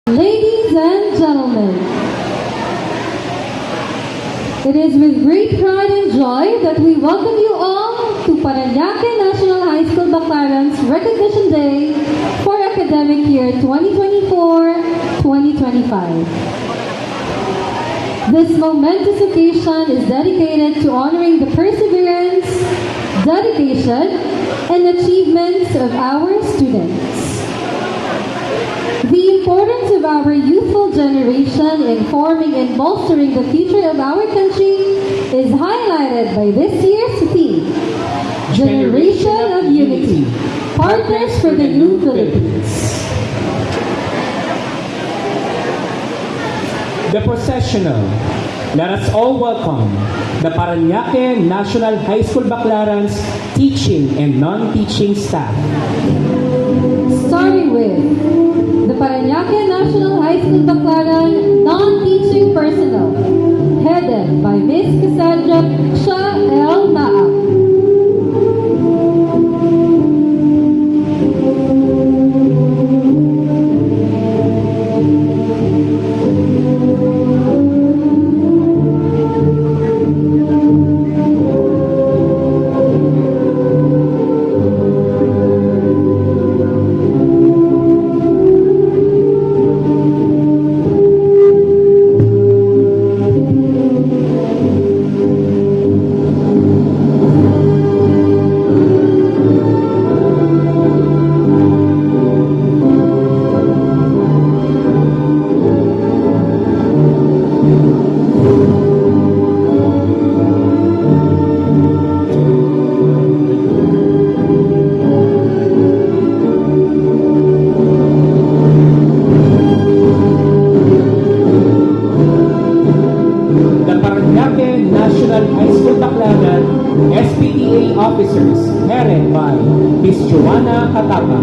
Ladies and gentlemen, it is with great pride and joy that we welcome you all to Parañaque National High School Baclaran's Recognition Day for academic year 2024-2025. This momentous occasion is dedicated to honoring the perseverance, dedication, and achievements of our students. The importance of our youthful generation in forming and bolstering the future of our country is highlighted by this year's theme, Generation of Unity, Partners for the New Philippines. The processional. Let us all welcome the Parañaque National High School Baclaran's teaching and non-teaching staff. Starting with the Parañaque National High School Baclaran non-teaching personnel, headed by Ms. Cassandra Sha L. Maak. National High School Baclaran SPTA officers headed by Ms. Joanna Katapa.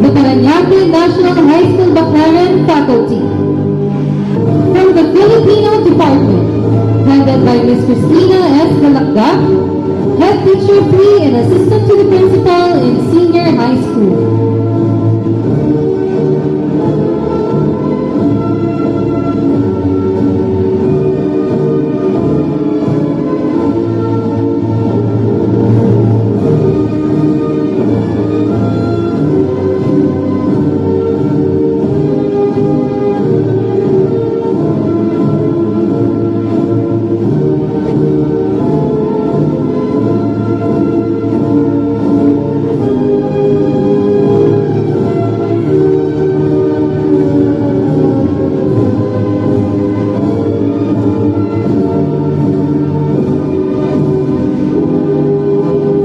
The Parañaque National High School Baclaran faculty. From the Filipino Department, headed by Ms. Cristina S. Galakdak, Head Teacher 3 and Assistant to the Principal in Senior High School.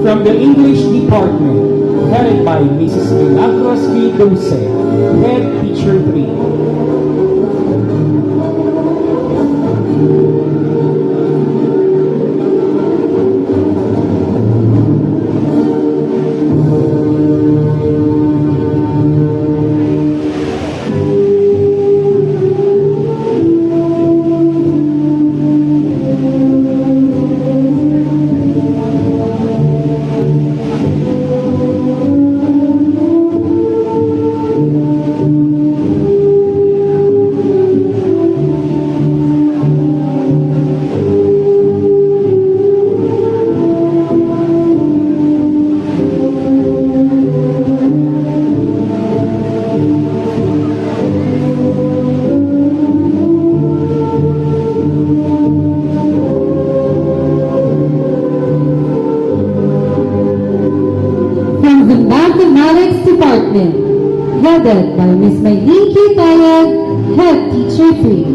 From the English Department, headed by Mrs. Milagros V. Dulce, Head Teacher 3. Mathematics Department, headed by Ms. Maylene K. Tayag, Head Teacher 3.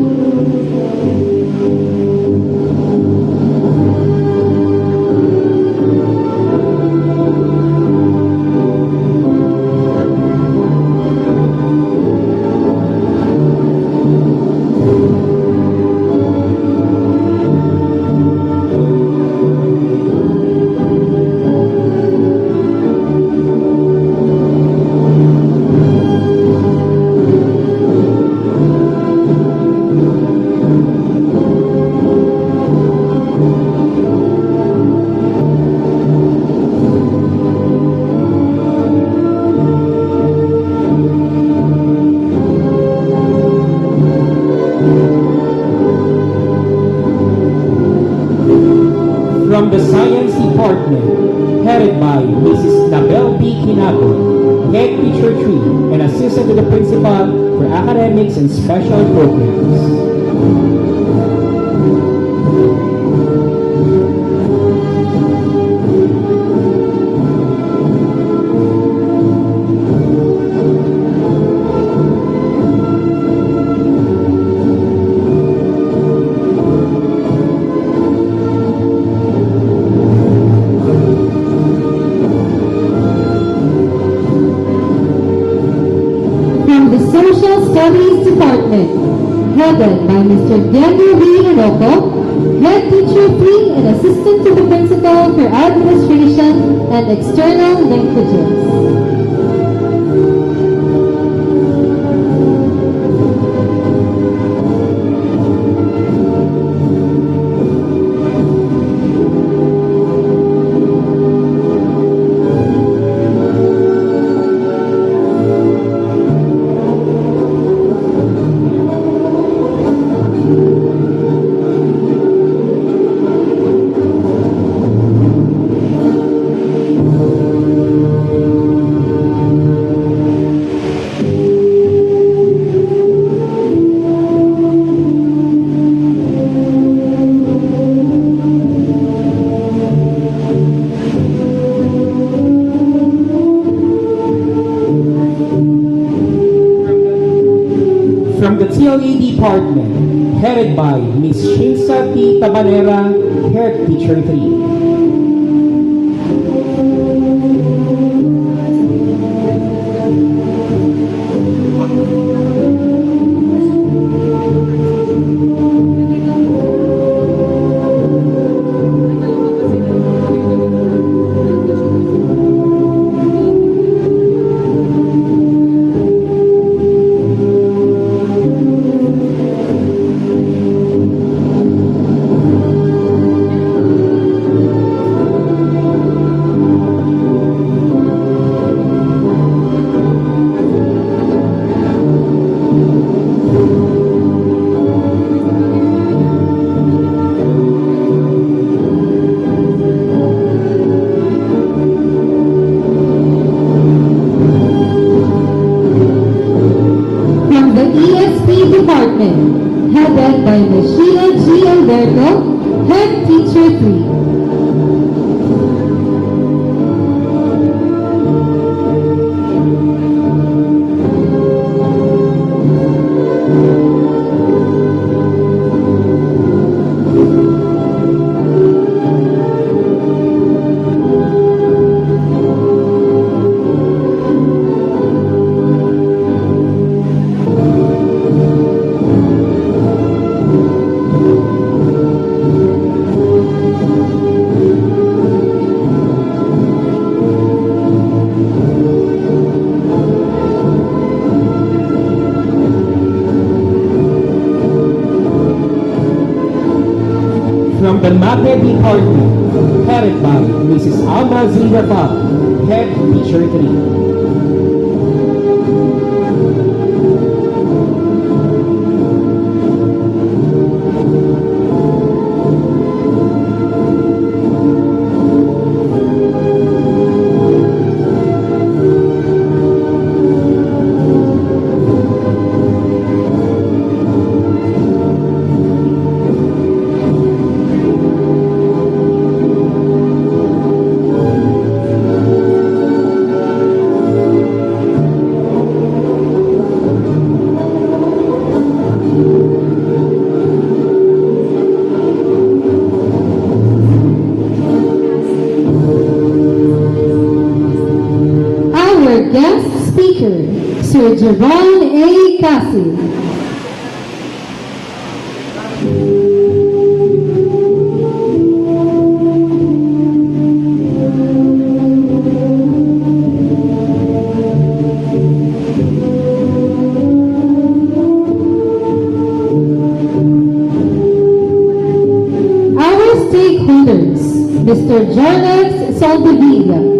the Science Department, headed by Mrs. Nabel B. Quinago, Head Teacher 3 and Assistant to the Principal for Academics and Special Programs. From the Social Studies Department, headed by Mr. Diego V. Inoco, Head Teacher 3 and Assistant to the Principal for Administration and External Linkages. From the TLE Department, headed by Ms. Shinsa T. Tabanera, Head Teacher 3. From the ESP Department, headed by Ms. Sheila G. Alberto, Head Teacher 3. From the MAPE Department, headed by Mrs. Alma Zilverpa, Head Teacher 3. Our guest speaker, Sir Javon A. Cassie. Our stakeholders, Mr. Jornex Soldevilla.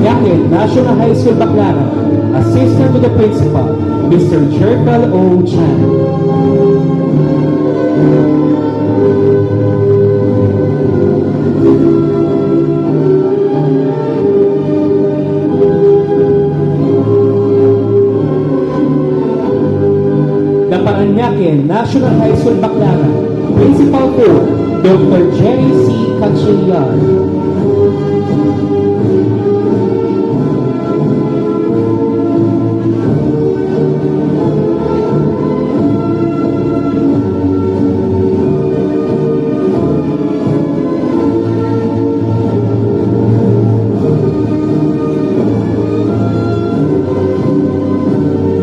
Yakin National High School Baclaran, Assistant to the Principal, Mr. Jerkel O. Chan. Dapaanyakin National High School Baclaran, Principal 4, Dr. Jerry C. Cachillar.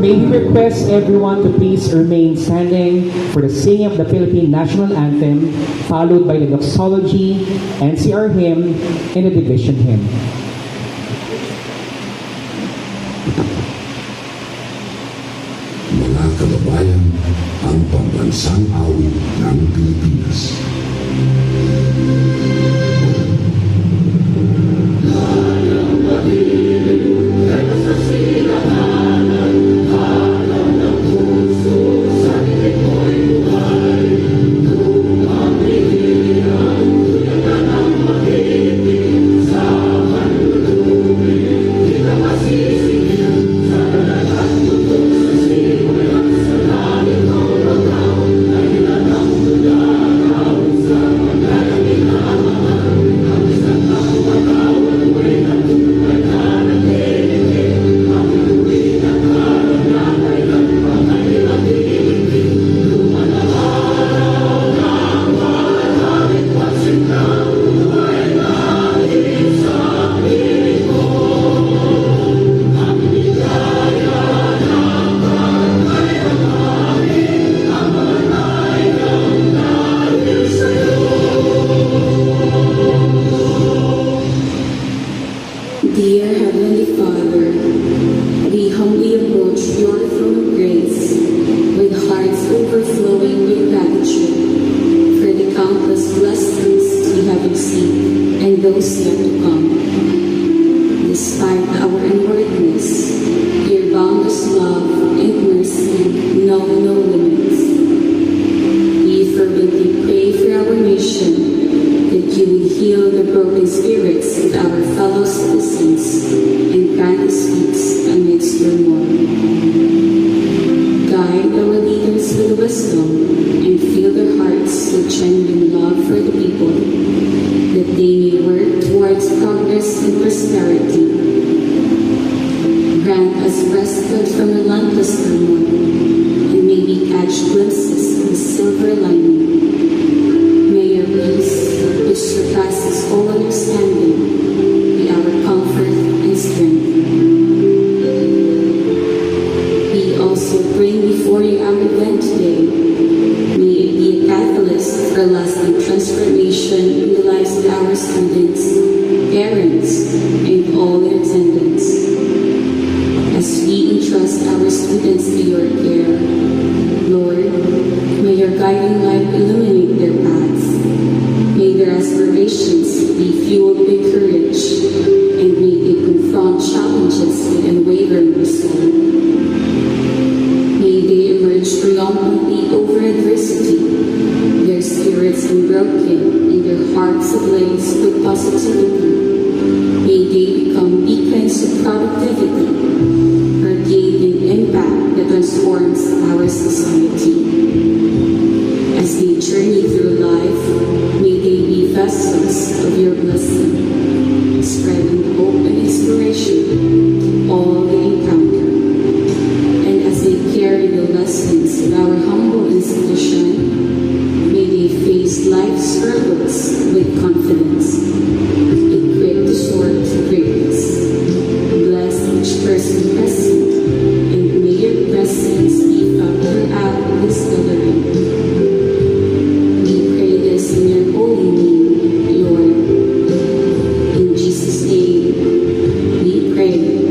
May we request everyone to please remain standing for the singing of the Philippine National Anthem, followed by the doxology, NCR hymn, and the division hymn. Mga kababayan, ang pambansang awit ng Pilipinas. Dear Heavenly Father, we humbly approach your throne of grace with hearts overflowing with gratitude for the countless blessings we have received and those yet to come. Despite our inwardness, your boundless love and mercy know no limits. We fervently pray for our nation that you would heal the broken spirits of our fellow citizens and grant us peace amidst turmoil. Guide our leaders with wisdom and fill their hearts with genuine love for the people, that they may work towards progress and prosperity. Grant us respite from relentless turmoil, and may we catch glimpses of the silver lining. May your peace, which surpasses all understanding, be our comfort and strength. We also bring before you our event today. May it be a catalyst for lasting transformation in the lives of our students, parents, and all their attendants. As we entrust our students to your care, Lord, may your guiding light illuminate their paths. May their aspirations be fueled with courage, and may they confront challenges with unwavering resolve. May they emerge triumphantly over adversity, their spirits unbroken and their hearts ablaze with positivity. May they become beacons of productivity, radiating impact that transforms our society. As they journey through life, may they be vessels of your blessing, spreading hope and inspiration to all they encounter. And as they carry the lessons of our humble institution, may they face life's struggles with confidence, equipped to soar to greatness. Bless each person present, and may your presence be felt throughout this gathering. We pray this in your holy name, Lord. In Jesus' name, we pray. Amen.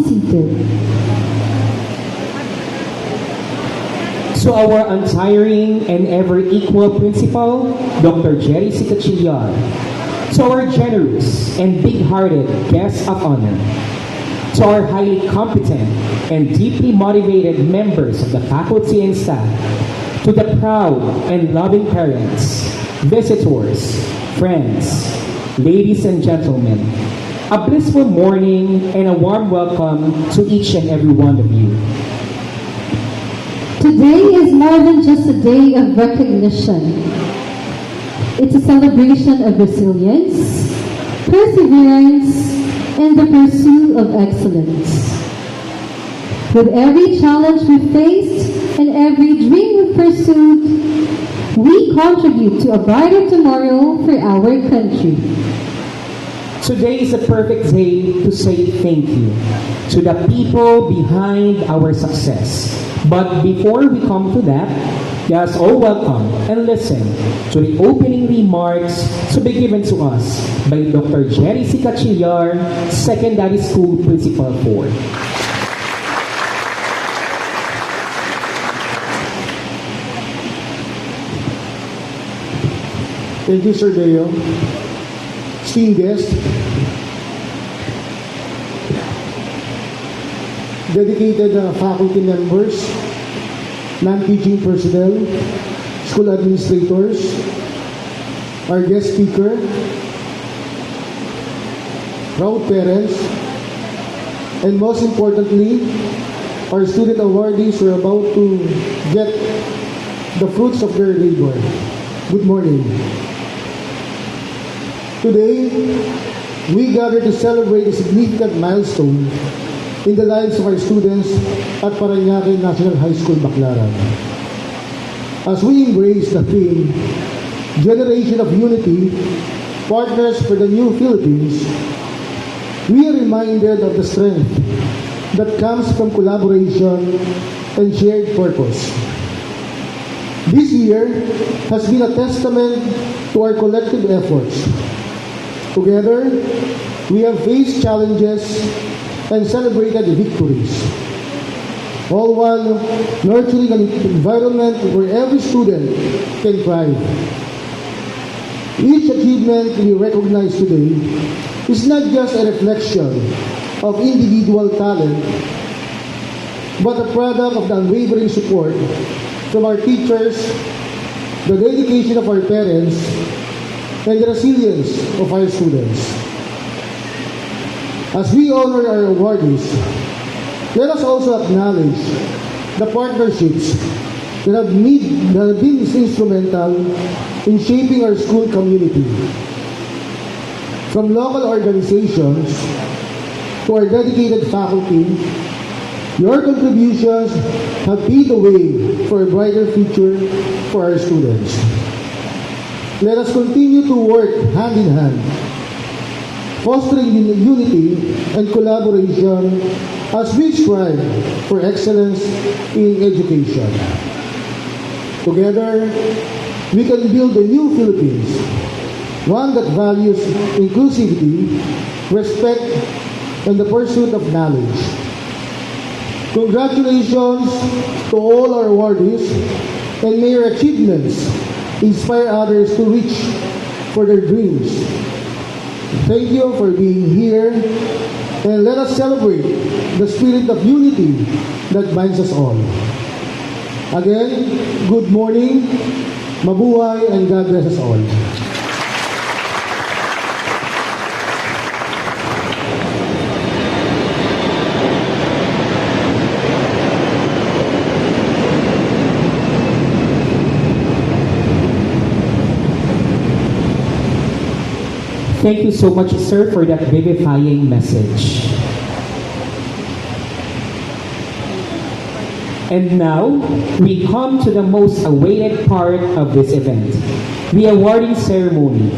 seated. To our untiring and ever equal principal, Dr. Jerry C. Cachillar. To our generous and big-hearted guests of honor. To our highly competent and deeply motivated members of the faculty and staff. To the proud and loving parents, visitors, friends, ladies and gentlemen, a blissful morning and a warm welcome to each and every one of you. Today is more than just a day of recognition. It's a celebration of resilience, perseverance, and the pursuit of excellence. With every challenge we faced and every dream we pursued, we contribute to a brighter tomorrow for our country. Today is a perfect day to say thank you to the people behind our success. But before we come to that, yes, all welcome and listen to the opening remarks to be given to us by Dr. Jerry C. Cachillar, Secondary School Principal 4. Thank you, Sir Deo. Esteemed guests, dedicated faculty members, non-teaching personnel, school administrators, our guest speaker, proud parents, and most importantly, our student awardees who are about to get the fruits of their labor. Good morning. Today, we gather to celebrate a significant milestone in the lives of our students at Parañaque National High School, Baclaran. As we embrace the theme, Generation of Unity, Partners for the New Philippines, we are reminded of the strength that comes from collaboration and shared purpose. This year has been a testament to our collective efforts. Together, we have faced challenges and celebrated victories, all while nurturing an environment where every student can thrive. Each achievement we recognize today is not just a reflection of individual talent, but a product of the unwavering support from our teachers, the dedication of our parents, and the resilience of our students. As we honor our awardees, let us also acknowledge the partnerships that have been instrumental in shaping our school community. From local organizations to our dedicated faculty, your contributions have paved the way for a brighter future for our students. Let us continue to work hand in hand, fostering unity and collaboration as we strive for excellence in education. Together, we can build a new Philippines, one that values inclusivity, respect, and the pursuit of knowledge. Congratulations to all our awardees, and may your achievements inspire others to reach for their dreams. Thank you for being here, and let us celebrate the spirit of unity that binds us all. Again, good morning, mabuhay, and God bless us all. Thank you so much, sir, for that vivifying message. And now, we come to the most awaited part of this event, the awarding ceremony.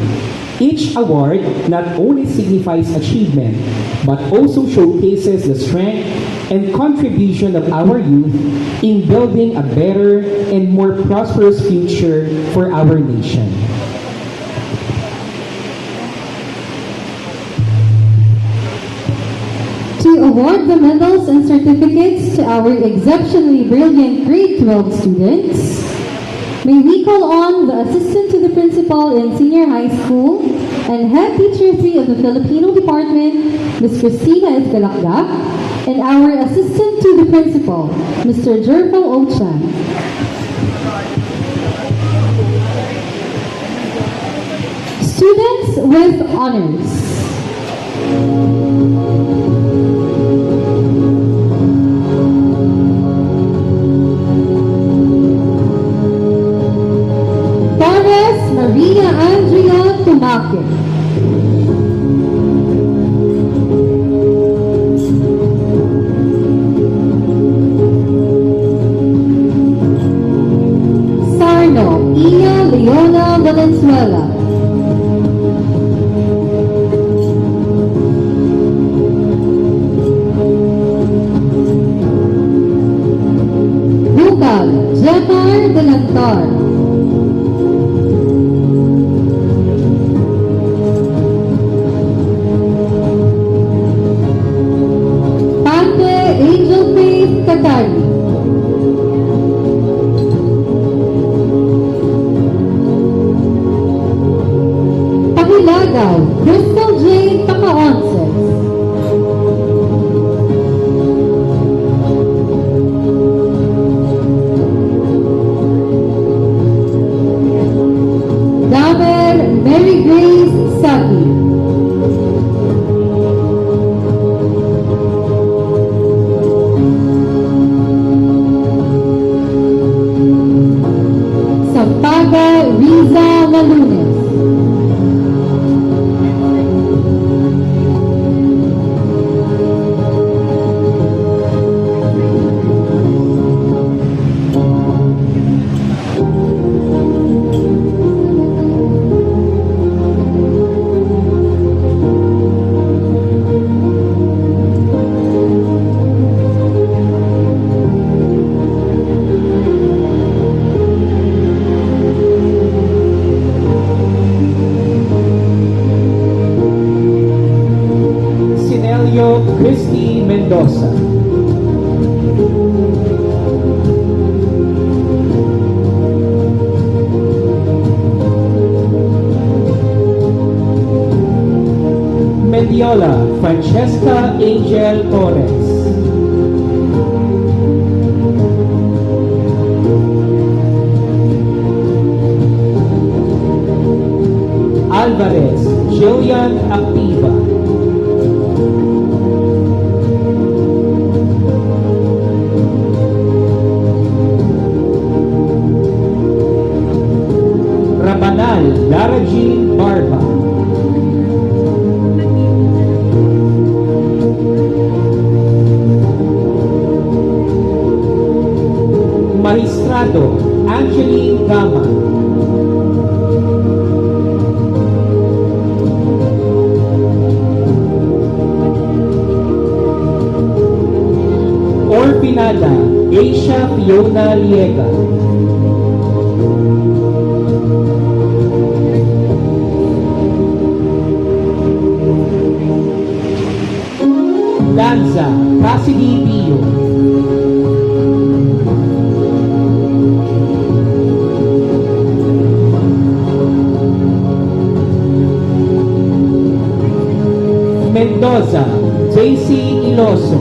Each award not only signifies achievement, but also showcases the strength and contribution of our youth in building a better and more prosperous future for our nation. To award the medals and certificates to our exceptionally brilliant grade 12 students, may we call on the assistant to the principal in senior high school and head teacher 3 of the Filipino department, Ms. Cristina Escalacda, and our assistant to the principal, Mr. Jerfo Ochan. Students with honors. Torres Maria Andrea Tumaque. Sarno Ina Leona Valenzuela. Bukal Jemar Delantar. Pante Angel Faith Katari. Pakilagaw Crystal J. Pacaonces. Damer Mary Grace Saki. Sampaga Riza Malunes. Sinelio Christy Mendoza. Mendiola Francesca Angel Torres. Alvarez Jillian Activa. Rabanal Lara Jean Barba. Magistrado Angeline Gama. Orfinada Asia Fiona Liega. Lanza Cassidy Pio. Mendoza JC Iloso.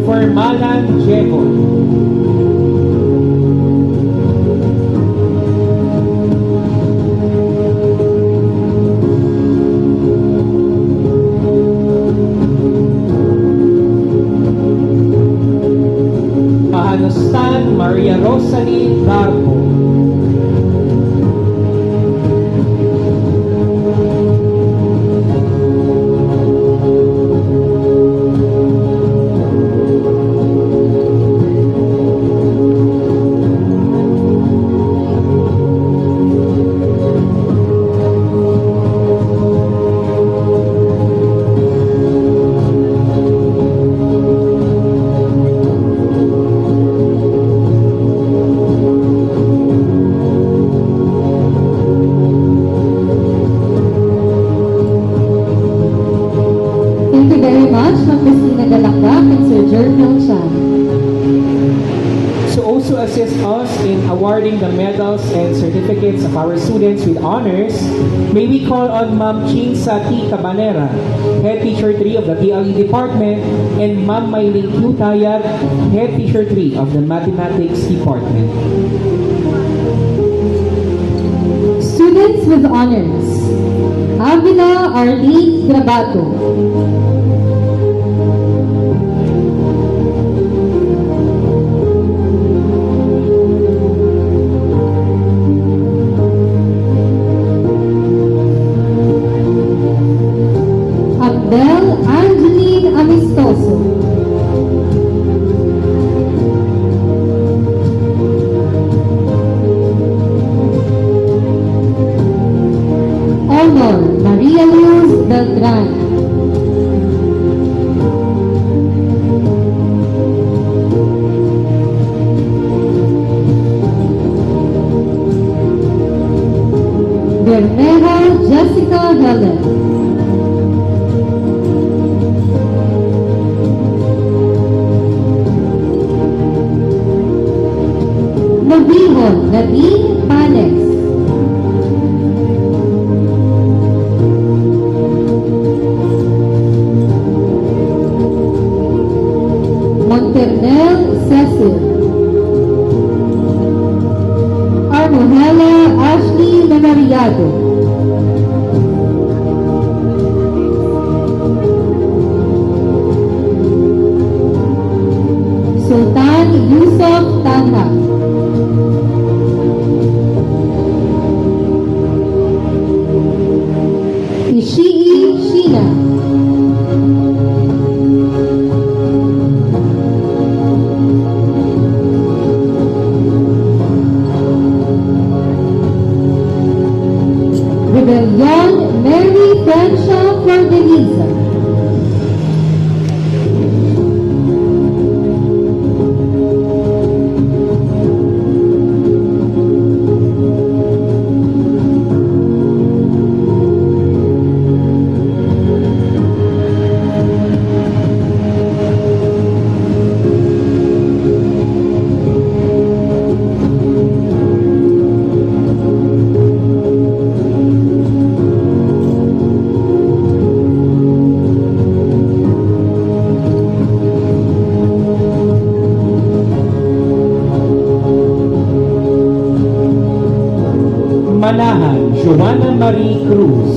Formalan Jevon. Mahanustan Maria Rosalie Garbo. Jack and Sir Jervil Chan. To also assist us in awarding the medals and certificates of our students with honors, may we call on Ma'am Chin Sati Cabanera, Head Teacher 3 of the PLE Department, and Ma'am Mylene Q. Tayag, Head Teacher 3 of the Mathematics Department. Students with honors. Avila Arlene Grabato. Abel Angeline Amistoso. Honor Maria Luz Beltran. Bermejo Jessica Helen. Navihon Nadine Panes. Monternel Cecil. Armohela Ashley Memoriado. Sultan Yusuf Tanha. Ishii Sheena. Rebellion Mary Francia Cordeliza. Manahan Joanna Marie Cruz.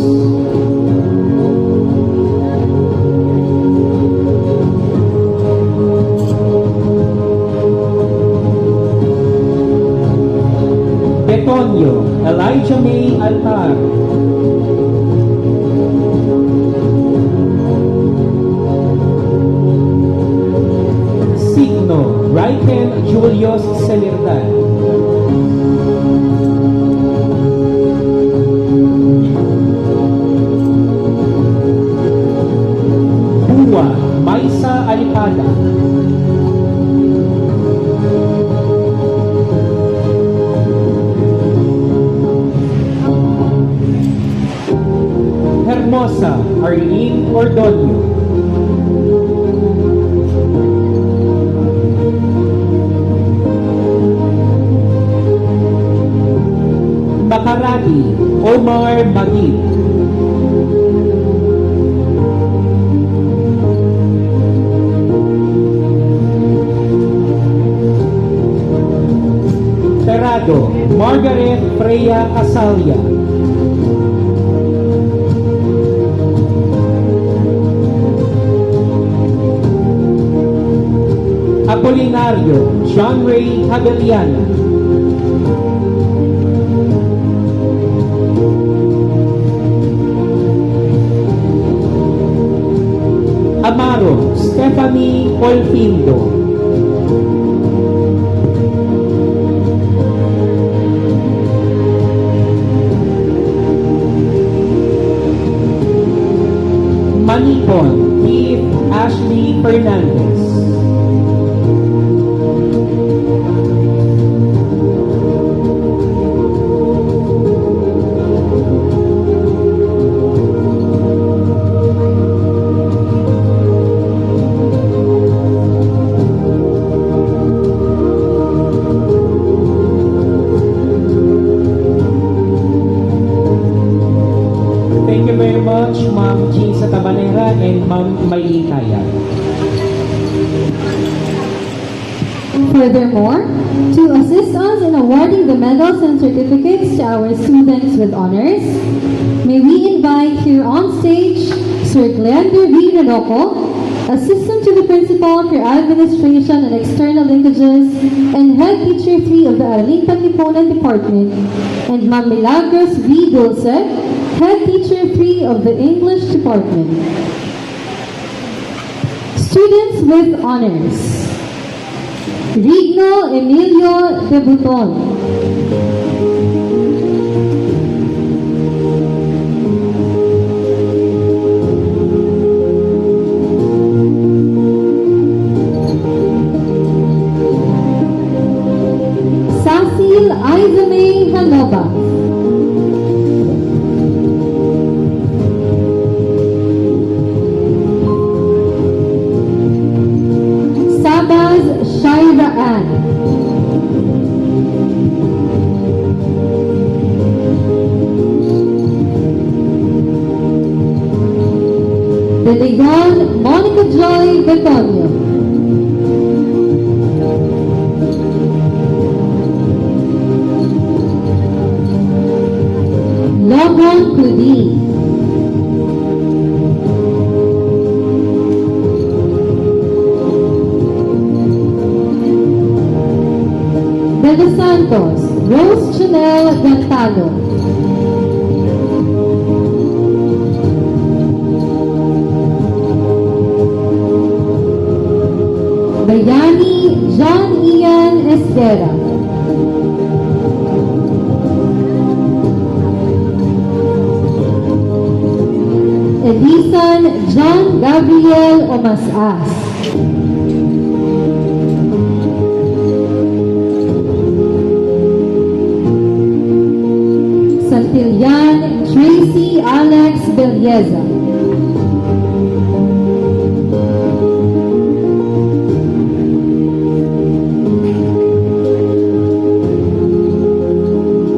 Betonio Elijah May Altar. Signo Riken Julius Celerdad. Buwa Maisa Alipada. Hermosa Arlene Ordonio. Makarati Omar Magid. Terado Margaret Freya Asalia. Apolinario John Ray Hagaliana. Amaro Stephanie Polfindo. Manipon Keith Ashley Fernandez. Lodge, Ma'am Jean Satabanera, and Ma'am Maylene Kaya. Furthermore, to assist us in awarding the medals and certificates to our students with honors, may we invite here on stage Sir Glender V. Renoco, Assistant to the Principal for Administration and External Linkages and Head Teacher 3 of the Aralin Panlipunan Department, and Ma'am Milagros V. Dulce, Head Teacher 3 of the English Department. Students with honors. Rigno Emilio Debuton. Cecil Aizame Hanoba. Sabaz Shaira Ann. De Leon Monica Joy Betonio. Logan Kudi. De Los Santos, Rose Chanel Gantalo. Bayani John Ian Esguera. Edison John Gabriel Omasas. Santillan Tracy Alex Belleza.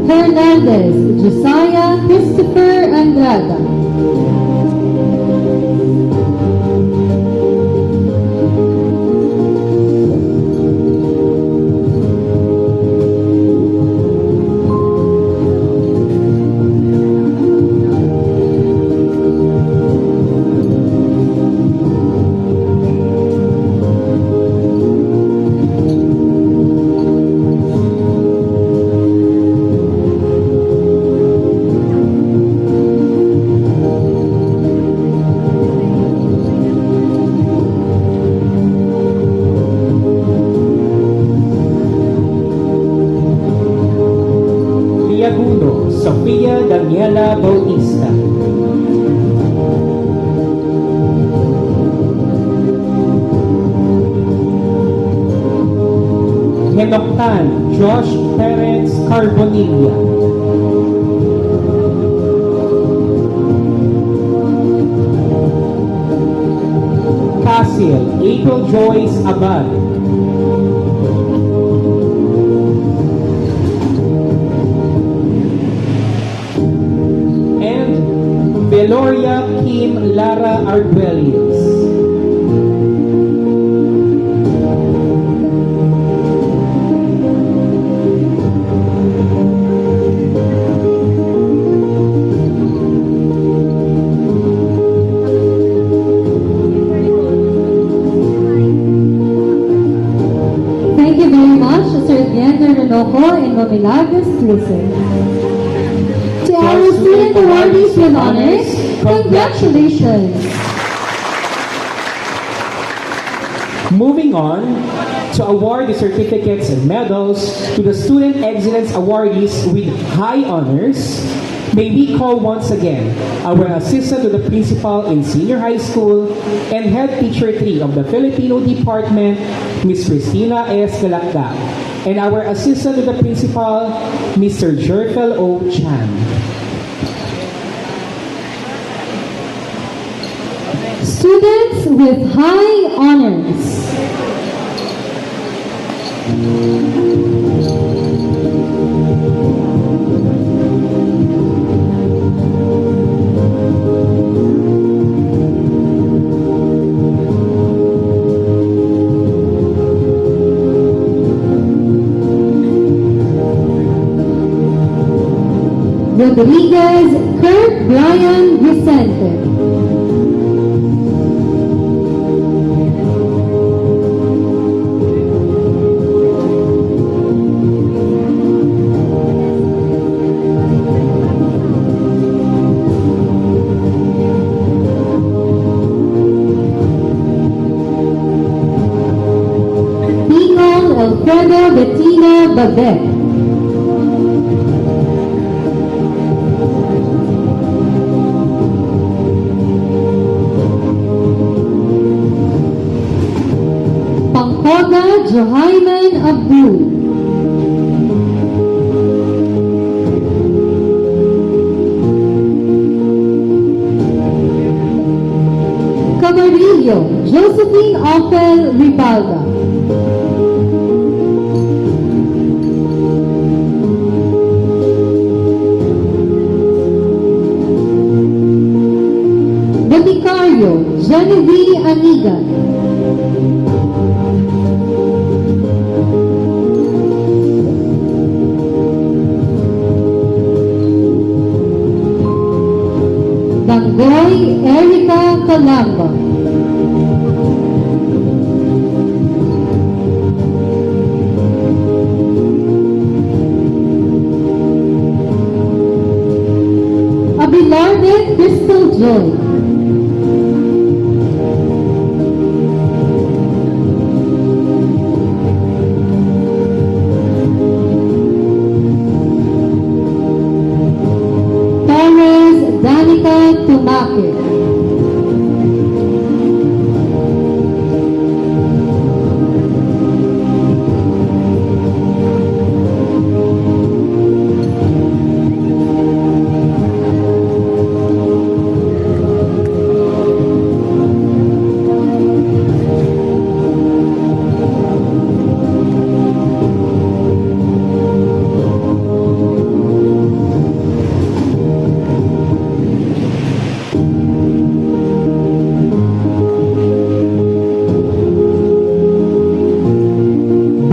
Hernandez Josiah Christopher Andrada. Liaguno, Sofia Daniela Bautista. Henoktan, Josh Terence Carbonilla. Casil, April Joyce Abad. And Veloria Kim Lara Arguelles. Thank you very much, Sir Glender Renoco and Mamilagros Dulce. To our student awardees with honors, congratulations! Moving on to award the certificates and medals to the Student Excellence Awardees with high honors, may we call once again our Assistant to the Principal in Senior High School and Head Teacher 3 of the Filipino Department, Ms. Cristina S. Galakdak, and our Assistant to the Principal, Mr. Jerfel O. Chan. Students with high honors. Rodriguez Kurt Brian Vicente. Pingong Alfredo Bettina Babet. Pangkoga Johaiman Abdul. Camarillo Josephine Ophel Ribalda. Boticario Genevieve Aniga. Dangoy Erica Calamba. Abelarde Crystal Joy. Torres Danica Tumake.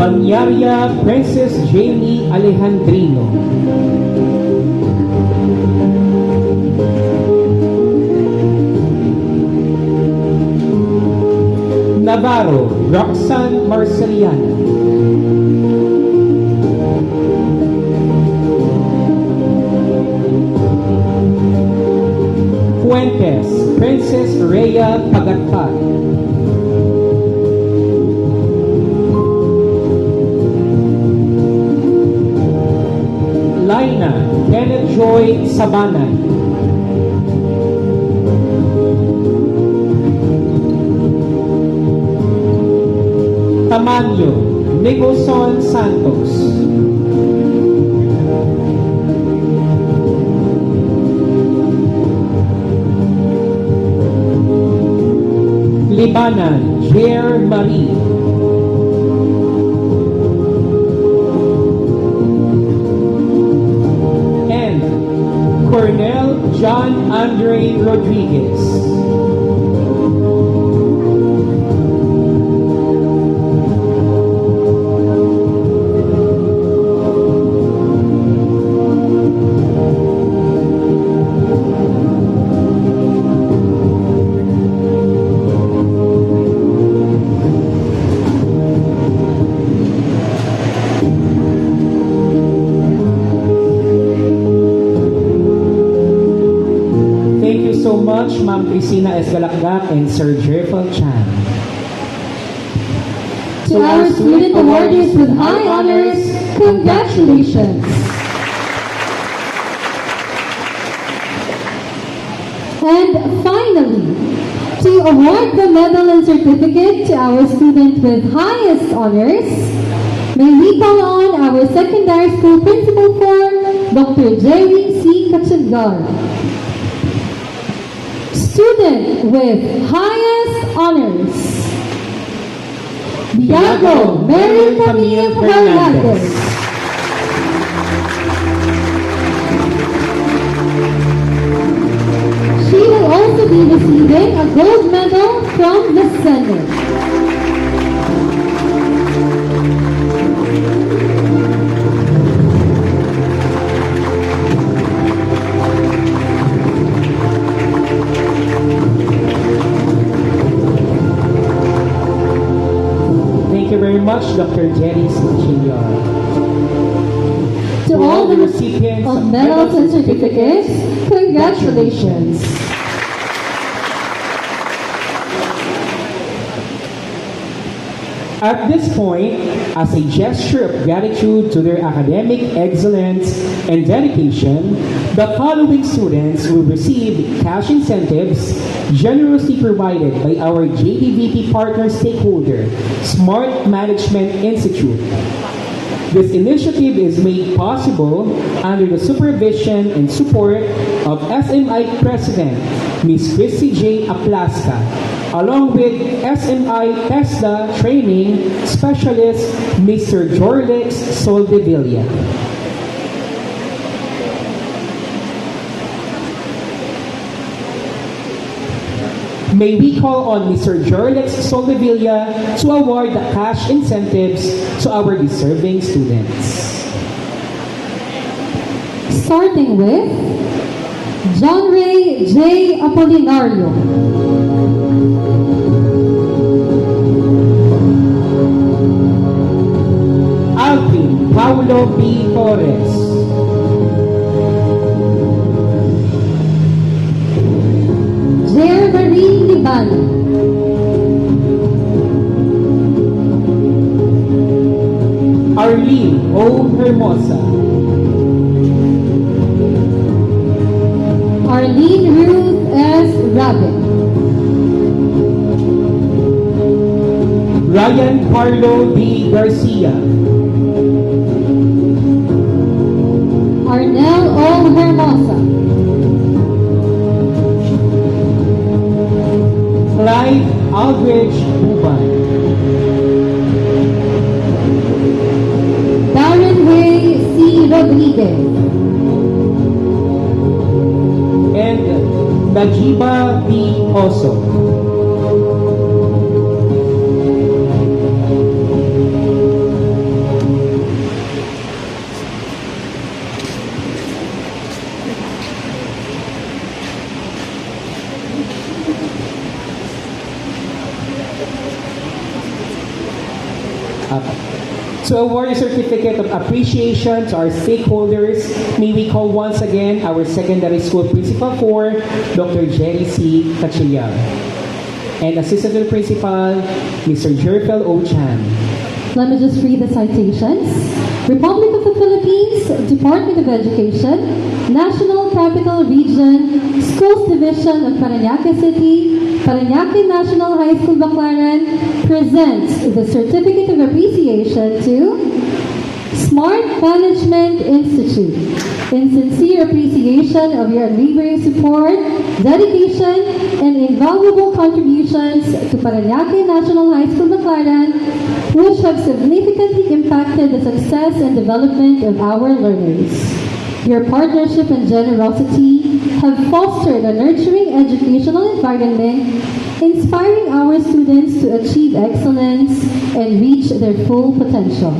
Banyaria Princess Jamie Alejandrino. Navarro Roxanne Marceliana. Fuentes Princess Rhea Pagatpat. Laina Kenneth Joy Sabanay. Tamanyo Nicholson Santos. Libanan Jer Marie. Cornel John Andre Rodriguez. So much, Ma'am Cristina S. Galakgak and Sir Jeffel Chan. To our student awardees with high honors, congratulations. And finally, to award the medal and certificate to our student with highest honors, may we call on our secondary school principal for Dr. Jerry C. Kachangar. Student with highest honors, Diago Mary Camille Hernandez. She will also be receiving a gold medal from the Senate. much, Dr. Jerry Siciliar. To all the recipients of medals and certificates, congratulations. At this point, as a gesture of gratitude to their academic excellence and dedication, the following students will receive cash incentives generously provided by our JDVP partner stakeholder, Smart Management Institute. This initiative is made possible under the supervision and support of SMI President, Ms. Christy J. Aplaska, along with SMI TESDA Training Specialist, Mr. Jorlex Soldevilla. May we call on Mr. Jorlex Soldevilla to award the cash incentives to our deserving students. Starting with John Ray J. Apolinario. Alvin Paulo B. Torres. Jer Marie Libani. Arlene O. Hermosa. Arlene Ruth S. Rabin. Ryan Carlo D. Garcia. Arnel O. Hermosa. Clyde Aldridge Buban. Darren Way C. Rodriguez. And Najiba B. Oso. To award a certificate of appreciation to our stakeholders, may we call once again our secondary school principal for Dr. Jerry C. Cachillar and assistant principal, Mr. Jerfel O. Chan. Let me just read the citations. Republic of the Philippines, Department of Education, National Capital Region, Schools Division of Parañaque City, Parañaque National High School Baclaran presents the Certificate of Appreciation to Smart Management Institute in sincere appreciation of your unwavering support, dedication, and invaluable contributions to Parañaque National High School Baclaran, which have significantly impacted the success and development of our learners. Your partnership and generosity have fostered a nurturing educational environment, inspiring our students to achieve excellence and reach their full potential.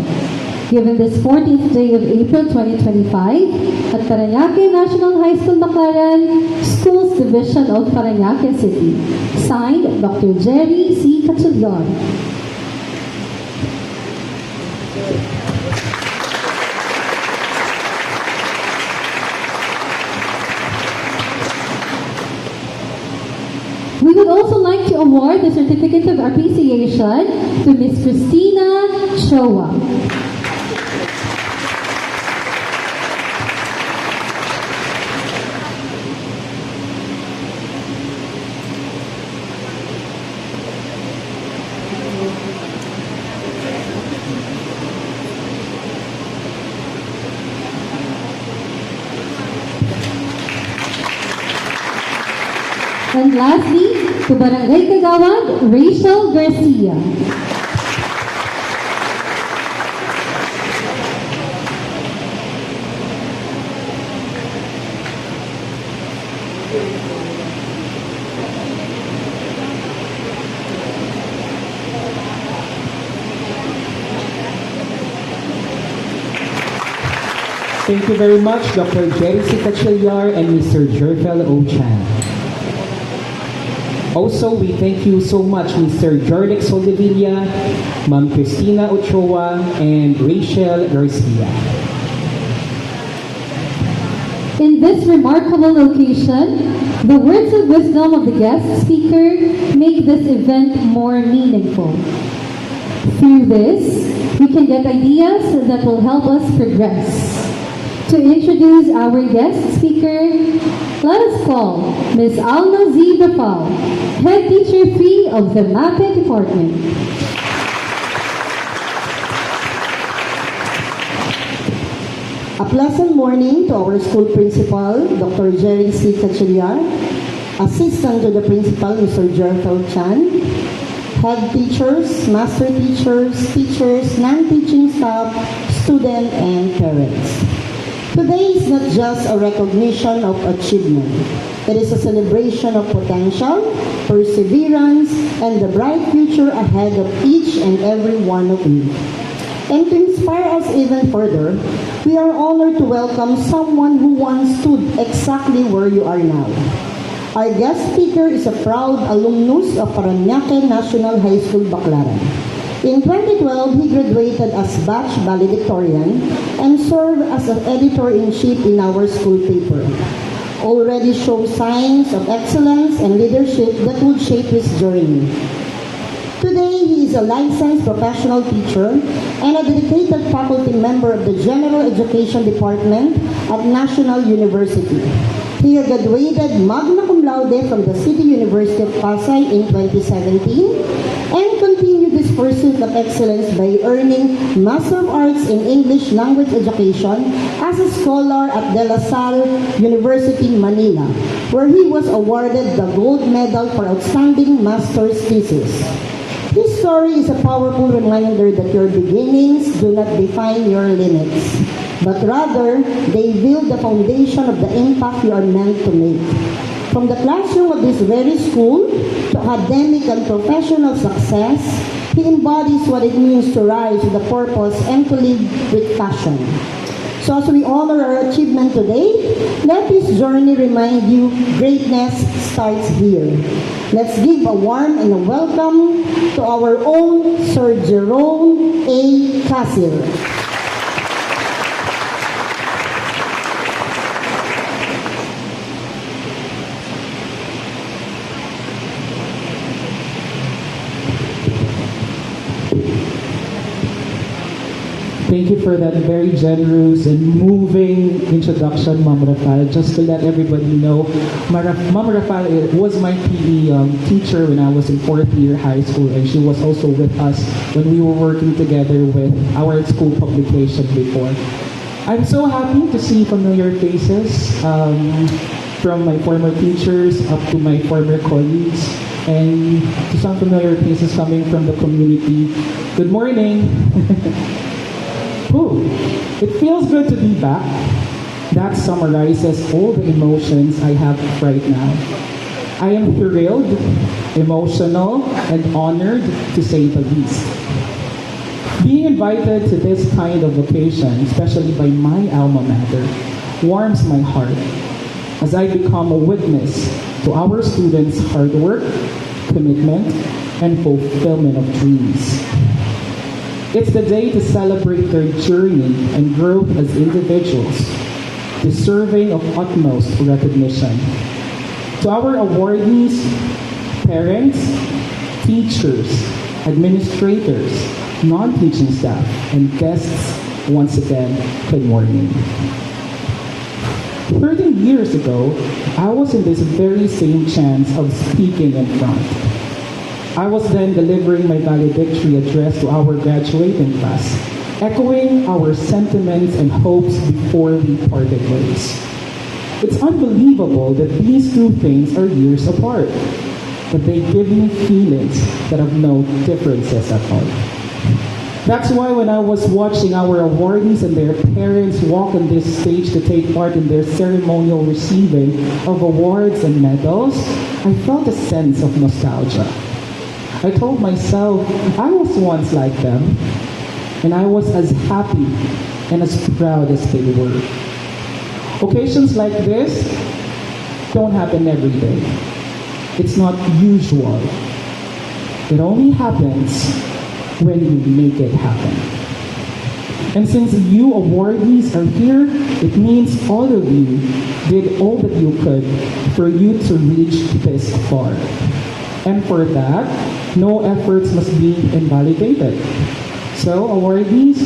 Given this 14th day of April 2025 at Parañaque National High School Baclaran, Schools Division of Parañaque City. Signed, Dr. Jerry C. Cachillar. We would also like to award the Certificate of Appreciation to Ms. Christina Choa. And lastly, to Barangay Kagawad, Rachel Garcia. Thank you very much, Dr. Jerry C. Cachillar and Mr. Jerfel O. Chan. Also, we thank you so much, Mr. Jorlex Soldevilla, Ma'am Cristina Ochoa, and Rachel Garcia. In this remarkable occasion, the words of wisdom of the guest speaker make this event more meaningful. Through this, we can get ideas that will help us progress. To introduce our guest speaker, let us call Ms. Alma Z. Bafal, Head Teacher 3 of the MAPE Department. A pleasant morning to our school principal, Dr. Jerry C. Cachillar, assistant to the principal, Mr. Jerfel Chan, head teachers, master teachers, non-teaching staff, students, and parents. Today is not just a recognition of achievement. It is a celebration of potential, perseverance, and the bright future ahead of each and every one of you. And to inspire us even further, we are honored to welcome someone who once stood exactly where you are now. Our guest speaker is a proud alumnus of Parañaque National High School, Baclaran. In 2012, he graduated as batch valedictorian and served as an editor-in-chief in our school paper. Already shows signs of excellence and leadership that would shape his journey. Today, he is a licensed professional teacher and a dedicated faculty member of the General Education Department at National University. He graduated magna cum laude from the City University of Pasay in 2017 and continued this pursuit of excellence by earning Master of Arts in English Language Education as a scholar at De La Salle University, Manila, where he was awarded the Gold Medal for Outstanding Master's Thesis. This story is a powerful reminder that your beginnings do not define your limits, but rather they build the foundation of the impact you are meant to make. From the classroom of this very school to academic and professional success, he embodies what it means to rise with a purpose and to live with passion. So as we honor our achievement today, let this journey remind you greatness starts here. Let's give a warm and a welcome to our own Sir Jerome A. Casil. Thank you for that very generous and moving introduction, Ma'am Rafael. Just to let everybody know, Ma'am Rafael was my PE teacher when I was in 4th year high school, and she was also with us when we were working together with our school publication before. I'm so happy to see familiar faces from my former teachers up to my former colleagues, and to some familiar faces coming from the community. Good morning. Ooh, it feels good to be back. That summarizes all the emotions I have right now. I am thrilled, emotional, and honored to say the least. Being invited to this kind of occasion, especially by my alma mater, warms my heart as I become a witness to our students' hard work, commitment, and fulfillment of dreams. It's the day to celebrate their journey and growth as individuals, deserving of utmost recognition. To our awardees, parents, teachers, administrators, non-teaching staff, and guests, once again, good morning. 30 years ago, I was in this very same chance of speaking in front. I was then delivering my valedictory address to our graduating class, echoing our sentiments and hopes before we parted ways. It's unbelievable that these two things are years apart, but they give me feelings that have no differences at all. That's why when I was watching our awardees and their parents walk on this stage to take part in their ceremonial receiving of awards and medals, I felt a sense of nostalgia. I told myself I was once like them, and I was as happy and as proud as they were. Occasions like this don't happen every day. It's not usual. It only happens when you make it happen. And since you awardees are here, it means all of you did all that you could for you to reach this far. And for that, no efforts must be invalidated. So, awardees,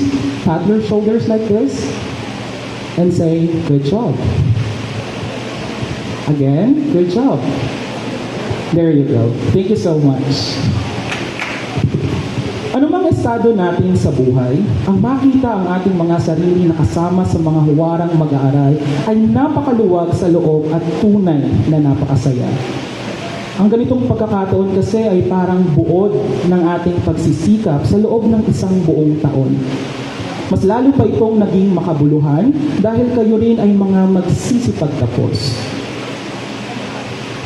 pat your shoulders like this and say, good job. Again, good job. There you go. Thank you so much. Ano mang estado natin sa buhay, ang makita ang ating mga sarili na kasama sa mga huwarang mag-aaral ay napakaluwag sa loob at tunay na napakasaya. Ang ganitong pagkakataon kasi ay parang buod ng ating pagsisikap sa loob ng isang buong taon. Mas lalo pa itong naging makabuluhan dahil kayo rin ay mga magsisipagtapos.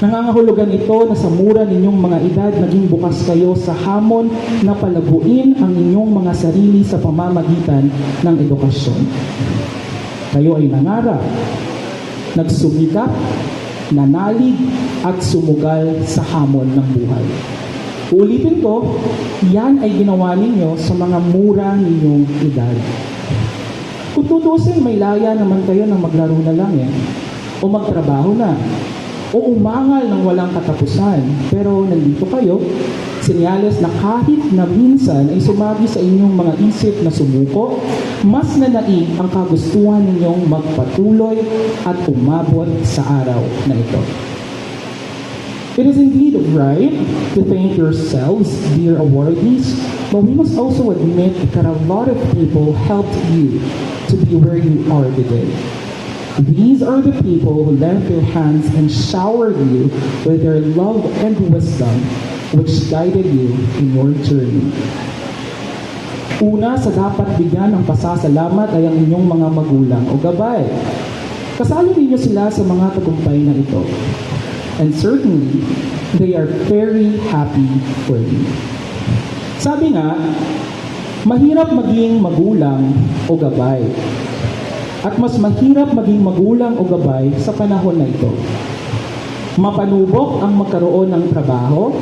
Nangangahulugan ito na sa mura ninyong mga edad, naging bukas kayo sa hamon na palaguin ang inyong mga sarili sa pamamagitan ng edukasyon. Kayo ay nangarap, nagsumikap, nanalig, at sumugal sa hamon ng buhay. Ulitin ko, yan ay ginawa ninyo sa mga mura ninyong edad. Kung tutusin, may laya naman kayo na maglaro na lang o magtrabaho na, o umangal ng walang katapusan. Pero nandito kayo, senyales na kahit na minsan ay sumagi sa inyong mga isip na sumuko, mas nanaig ang kagustuhan ninyong magpatuloy at umabot sa araw na ito. It is indeed right to thank yourselves, dear awardees, but we must also admit that a lot of people helped you to be where you are today. These are the people who lent their hands and showered you with their love and wisdom, which guided you in your journey. Una sa dapat bigyan ng pasasalamat ay ang inyong mga magulang o gabay. Kasali ninyo sila sa mga tagumpay na ito. And certainly, they are very happy for you. Sabi nga, mahirap maging magulang o gabay. At mas mahirap maging magulang o gabay sa panahon na ito. Mapanubok ang magkaroon ng trabaho,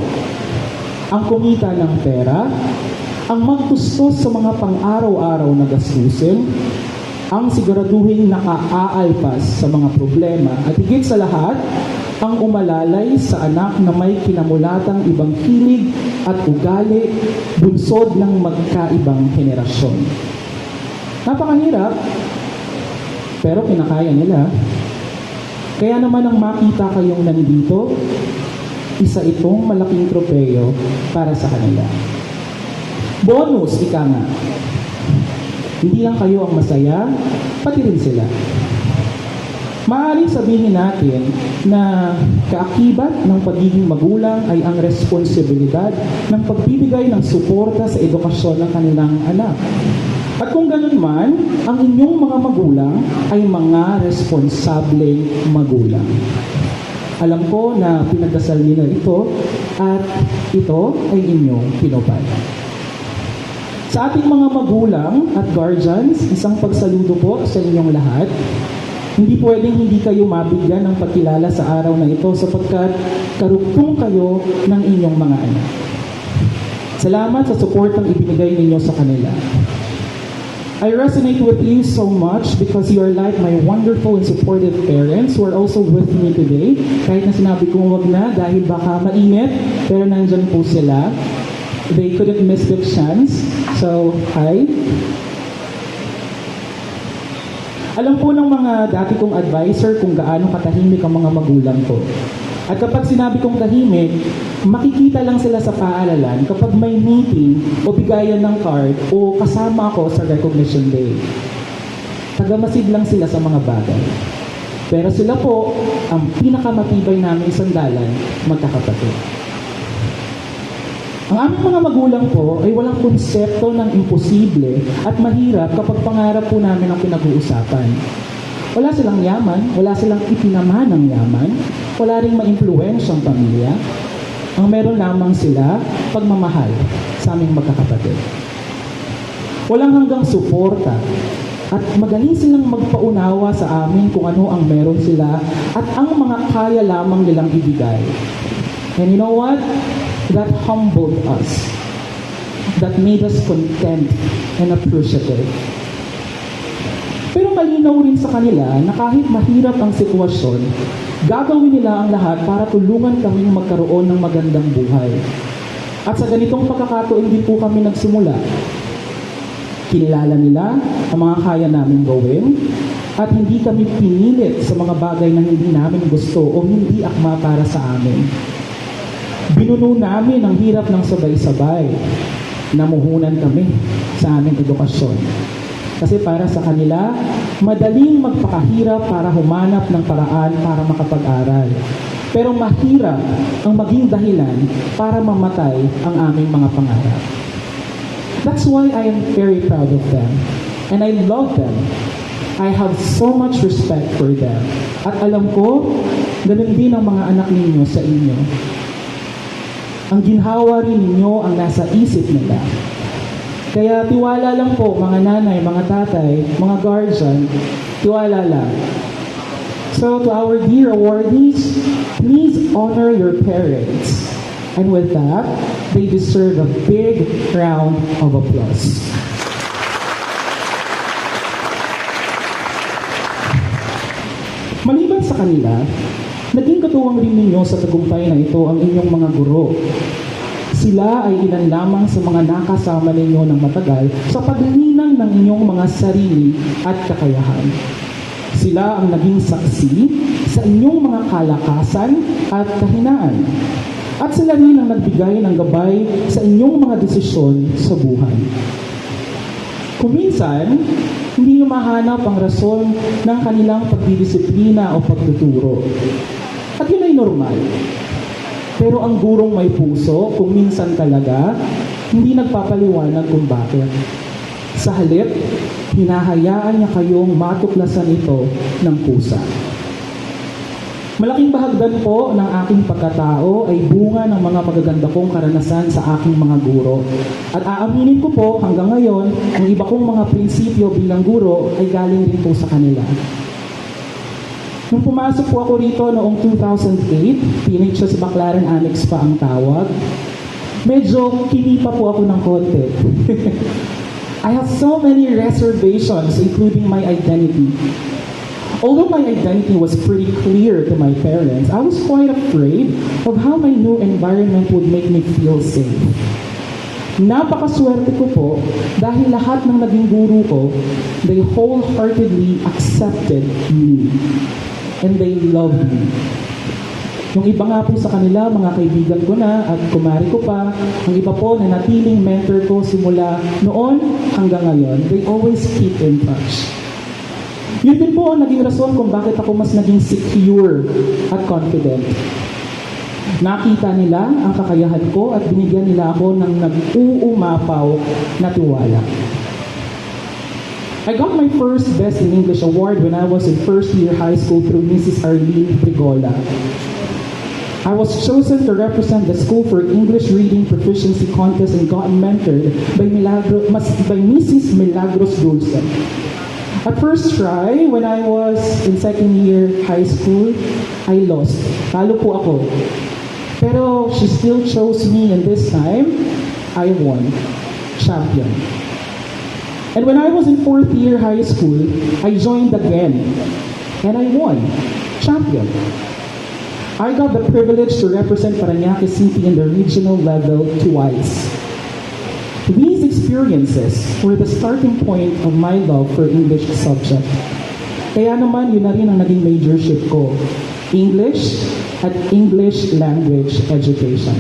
ang kumita ng pera, ang magtustos sa mga pang-araw-araw na gastusin, ang siguraduhin nakaalpas sa mga problema, at higit sa lahat, ang umalalay sa anak na may kinamulatang ibang hilig at ugali, bunsod ng magkaibang henerasyon. Napakahirap, pero kinakaya nila. Kaya naman ang makita kayong nandito, isa itong malaking tropeyo para sa kanila. Bonus, ika nga. Hindi lang kayo ang masaya, pati rin sila. Maaaring sabihin natin na kaakibat ng pagiging magulang ay ang responsibilidad ng pagbibigay ng suporta sa edukasyon ng kanilang anak. At kung ganun man, ang inyong mga magulang ay mga responsableng magulang. Alam ko na pinagdasal nila ito at ito ay inyong pinupad. Sa ating mga magulang at guardians, isang pagsaludo po sa inyong lahat. Hindi pwedeng hindi kayo mabigyan ng pagkilala sa araw na ito sapagkat karugtong kayo ng inyong mga anak. Salamat sa suportang ibinigay ninyo sa kanila. I resonate with you so much because you are like my wonderful and supportive parents who are also with me today. Kahit na sinabi kong wag na dahil baka mainit, pero nandyan po sila. They couldn't miss the chance. So, hi. Alam po ng mga dati kong advisor kung gaano katahimik ang mga magulang ko. At kapag sinabi kong tahimik, makikita lang sila sa paaralan kapag may meeting o bigayan ng card o kasama ako sa recognition day. Tagamasid lang sila sa mga bagay. Pero sila po ang pinakamatibay naming sandalan, magkakapatid. Ang aming mga magulang po ay walang konsepto ng imposible at mahirap kapag pangarap po namin ang pinag-uusapan. Wala silang yaman, wala silang itinaman ng yaman, wala ring maimpluwensyang pamilya. Ang meron lamang sila, pagmamahal sa aming magkakapatid. Walang hanggang suporta at magaling silang magpaunawa sa amin kung ano ang meron sila at ang mga kaya lamang nilang ibigay. And you know what? That humbled us. That made us content and appreciative. Pero malinaw rin sa kanila na kahit mahirap ang sitwasyon, gagawin nila ang lahat para tulungan kaming magkaroon ng magandang buhay. At sa ganitong pagkakataon din po kami nagsimula. Kinilala nila ang mga kaya namin gawin at hindi kami pinilit sa mga bagay na hindi namin gusto o hindi akma para sa amin. Binuno namin ang hirap ng sabay-sabay. Namuhunan kami sa aming edukasyon. Kasi para sa kanila, madaling magpakahirap para humanap ng paraan para makapag-aral. Pero mahirap ang maging dahilan para mamatay ang aming mga pangarap. That's why I am very proud of them. And I love them. I have so much respect for them. At alam ko, ganun din ang mga anak ninyo sa inyo. Ang ginhawa rin ninyo ang nasa isip nila. Kaya tiwala lang po, mga nanay, mga tatay, mga guardian, tiwala lang. So to our dear awardees, please honor your parents. And with that, they deserve a big round of applause. Maliban sa kanila, naging katuwang rin ninyo sa tagumpay na ito ang inyong mga guro. Sila ay ilan lamang sa mga nakasama ninyo ng matagal sa paglinang ng inyong mga sarili at kakayahan. Sila ang naging saksi sa inyong mga kalakasan at kahinaan. At sila rin ang nagbigay ng gabay sa inyong mga desisyon sa buhay. Kung minsan, hindi nyo mahanap ang rason ng kanilang pagdidisiplina o pagtuturo. At yun ay normal. Pero ang gurong may puso, kung minsan talaga, hindi nagpapaliwanag kung bakit. Sa halip, hinahayaan niya kayong matuklasan ito ng pusa. Malaking bahagdan po ng aking pagkatao ay bunga ng mga magaganda kong karanasan sa aking mga guro. At aaminin ko po hanggang ngayon, ang iba kong mga prinsipyo bilang guro ay galing din po sa kanila. Nung pumasok po ako rito noong 2008, PNHS Baclaran Annex pa ang tawag, medyo kinipa po ako ng konti. I have so many reservations, including my identity. Although my identity was pretty clear to my parents, I was quite afraid of how my new environment would make me feel safe. Napakaswerte ko po dahil lahat ng naging guru ko, they wholeheartedly accepted me. And they loved me. Yung iba nga po sa kanila, mga kaibigan ko na at kumari ko pa, ang iba po na natiling mentor ko simula noon hanggang ngayon, they always keep in touch. Yun din po ang naging rason kung bakit ako mas naging secure at confident. Nakita nila ang kakayahan ko at binigyan nila ako ng nag-uumapaw na tiwala. I got my first Best in English award when I was in first year high school through Mrs. Arlene Brigola. I was chosen to represent the school for English Reading Proficiency Contest and got mentored by Mrs. Milagros Dulce. At first try, when I was in second year high school, I lost. Talo po ako. Pero she still chose me, and this time, I won. Champion. And when I was in fourth year high school, I joined again. And I won. Champion. I got the privilege to represent Parañaque City in the regional level twice. These experiences were the starting point of my love for English subject. Kaya naman yun na rin ang naging majorship ko. English at English language education.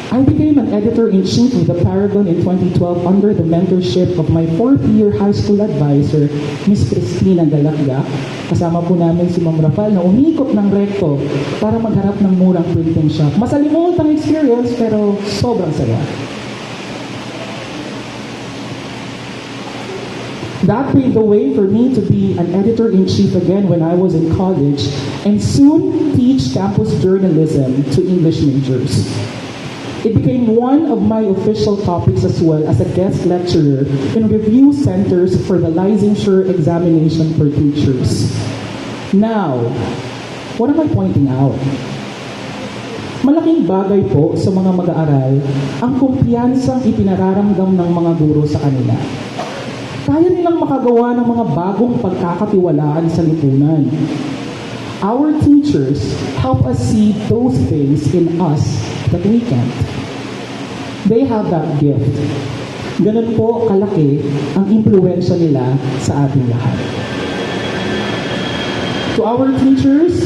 I became an editor-in-chief of the Paragon in 2012 under the mentorship of my fourth-year high school advisor, Miss Cristina Galagga. Kasama po namin si Ma'am Rafael na umikot ng recto para magharap ng murang printing shop. Masalimuot ang experience pero sobrang saya. That paved the way for me to be an editor-in-chief again when I was in college and soon teach campus journalism to English majors. It became one of my official topics as well as a guest lecturer in review centers for the licensure examination for teachers. Now, what am I pointing out? Malaking bagay po sa mga mag-aaral ang kumpiyansang ipinararamdam ng mga guro sa kanila. Kaya nilang makagawa ng mga bagong pagkakatiwalaan sa lipunan. Our teachers help us see those things in us that we can't. They have that gift. Ganun po kalaki ang impluwensya nila sa ating lahat. To our teachers,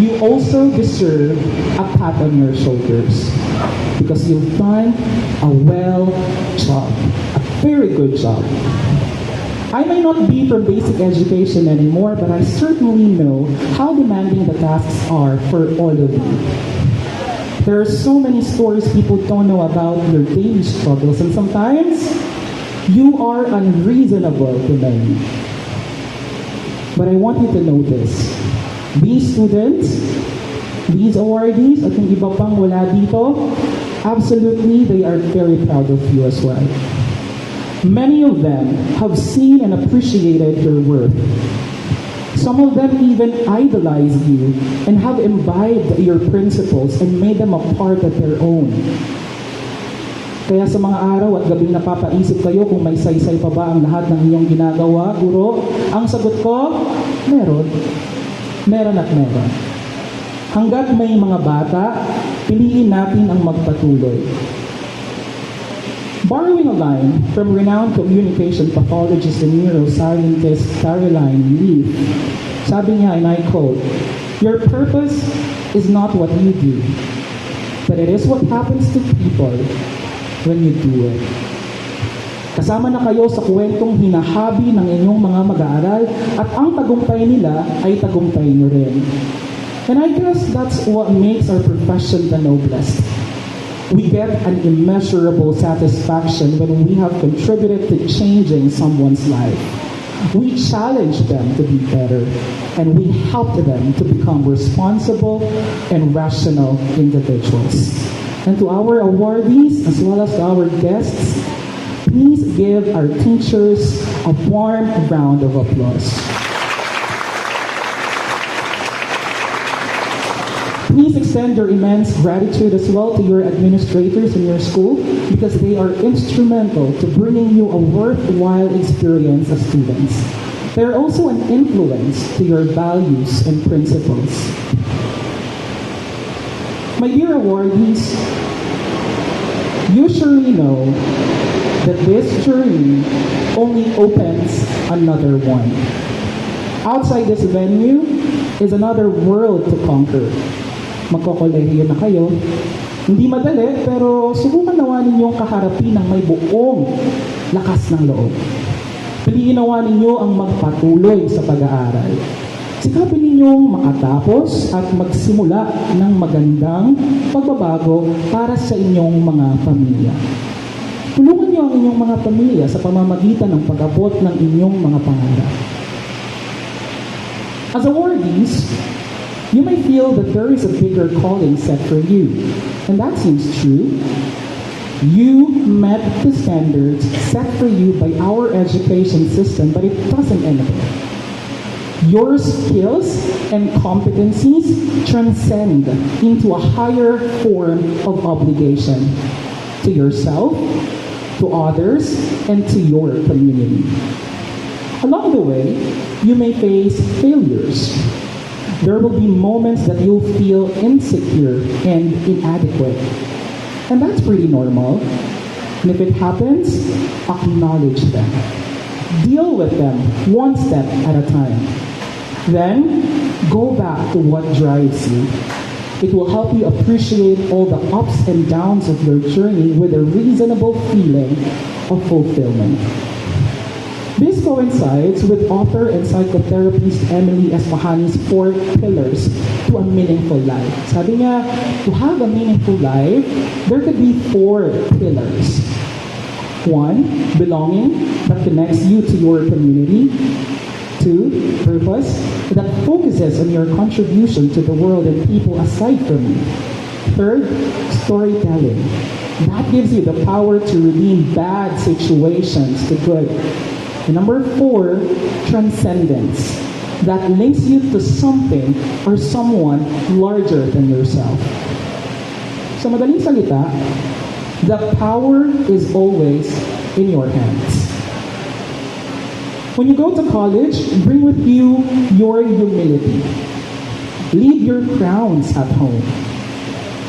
you also deserve a pat on your shoulders because you've done a well job, a very good job. I may not be from basic education anymore, but I certainly know how demanding the tasks are for all of you. There are so many stories people don't know about your daily struggles, and sometimes you are unreasonable to many. But I want you to know this. These students, these awardees, at yung iba pang wala dito, absolutely, they are very proud of you as well. Many of them have seen and appreciated your worth. Some of them even idolize you and have imbibed your principles and made them a part of their own. Kaya sa mga araw at gabing napapaisip kayo kung may saysay pa ba ang lahat ng inyong ginagawa, guro, ang sagot ko, meron. Meron at meron. Hanggat may mga bata, piliin natin ang magpatuloy. Borrowing a line from renowned communication pathologist and neuroscientist Caroline Leaf, sabi niya, and I quote, "Your purpose is not what you do, but it is what happens to people when you do it." Kasama na kayo sa kwentong hinahabi ng inyong mga mag-aaral at ang tagumpay nila ay tagumpay nyo rin. And I guess that's what makes our profession the noblest. We get an immeasurable satisfaction when we have contributed to changing someone's life. We challenge them to be better, and we help them to become responsible and rational individuals. And to our awardees, as well as to our guests, please give our teachers a warm round of applause. Please extend your immense gratitude as well to your administrators in your school because they are instrumental to bringing you a worthwhile experience as students. They are also an influence to your values and principles. My dear awardees, you surely know that this journey only opens another one. Outside this venue is another world to conquer. Magkokolehiyo na kayo. Hindi madali, pero subukan nawa ninyong kaharapin ng may buong lakas ng loob. Piliin nawa ninyo ang magpatuloy sa pag-aaral. Sikapin ninyong makatapos at magsimula ng magandang pagbabago para sa inyong mga pamilya. Tulungan niyo ang inyong mga pamilya sa pamamagitan ng pag-abot ng inyong mga pangarap. As awardees, you may feel that there is a bigger calling set for you, and that seems true. You met the standards set for you by our education system, but it doesn't end there. Your skills and competencies transcend into a higher form of obligation to yourself, to others, and to your community. Along the way, you may face failures. There will be moments that you'll feel insecure and inadequate. And that's pretty normal. And if it happens, acknowledge them. Deal with them one step at a time. Then, go back to what drives you. It will help you appreciate all the ups and downs of your journey with a reasonable feeling of fulfillment. This coincides with author and psychotherapist Emily Esmahani's 4 pillars to a meaningful life. Sabi niya, to have a meaningful life, there could be 4 pillars. 1, belonging, that connects you to your community. 2, purpose, that focuses on your contribution to the world and people aside from you. 3rd, storytelling. That gives you the power to redeem bad situations to good. And number 4, transcendence. that links you to something or someone larger than yourself. Sa madaling salita, the power is always in your hands. When you go to college, bring with you your humility. Leave your crowns at home.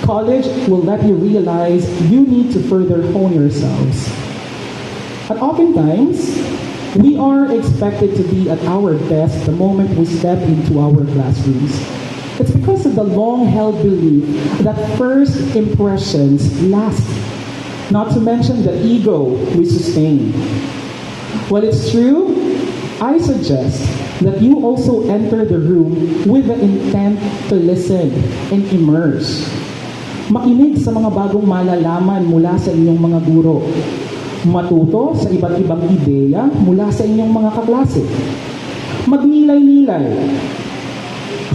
College will let you realize you need to further hone yourselves. But oftentimes, we are expected to be at our best the moment we step into our classrooms. It's because of the long-held belief that first impressions last, not to mention the ego we sustain. While it's true, I suggest that you also enter the room with the intent to listen and immerse. Makinig sa mga bagong malalaman mula sa inyong mga guro. Matuto sa iba't ibang ideya mula sa inyong mga kaklase. Magnilay-nilay.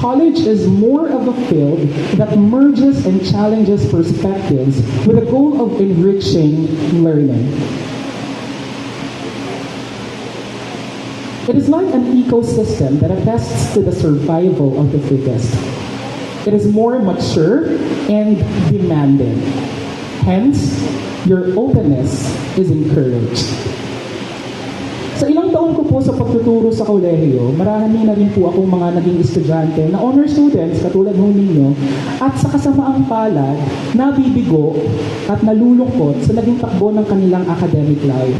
College is more of a field that merges and challenges perspectives with the goal of enriching learning. It is like an ecosystem that attests to the survival of the fittest. It is more mature and demanding. Hence, your openness is encouraged. Sa ilang taon ko po sa pagtuturo sa kolehiyo, marami na rin po akong mga naging estudyante na honor students katulad ho ninyo at sa kasamaang palad, nabibigo at nalulungkot sa naging takbo ng kanilang academic life.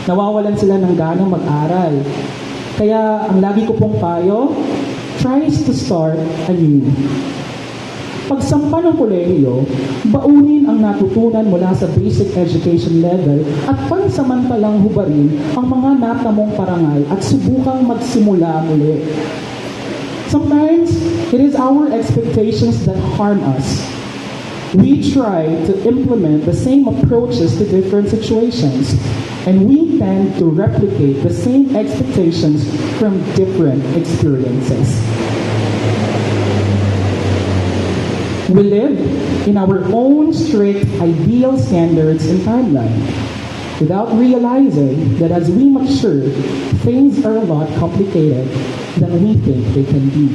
Nawawalan sila ng ganang mag-aral. Kaya ang lagi ko pong payo, tries to start anew. Pagsampa ng kolehiyo, baunin ang natutunan mula sa basic education level at pansamantalang hubarin ang mga natamong parangal at subukang magsimula muli. Sometimes, it is our expectations that harm us. We try to implement the same approaches to different situations, and we tend to replicate the same expectations from different experiences. We live in our own strict ideal standards and timeline, without realizing that as we mature, things are a lot complicated than we think they can be.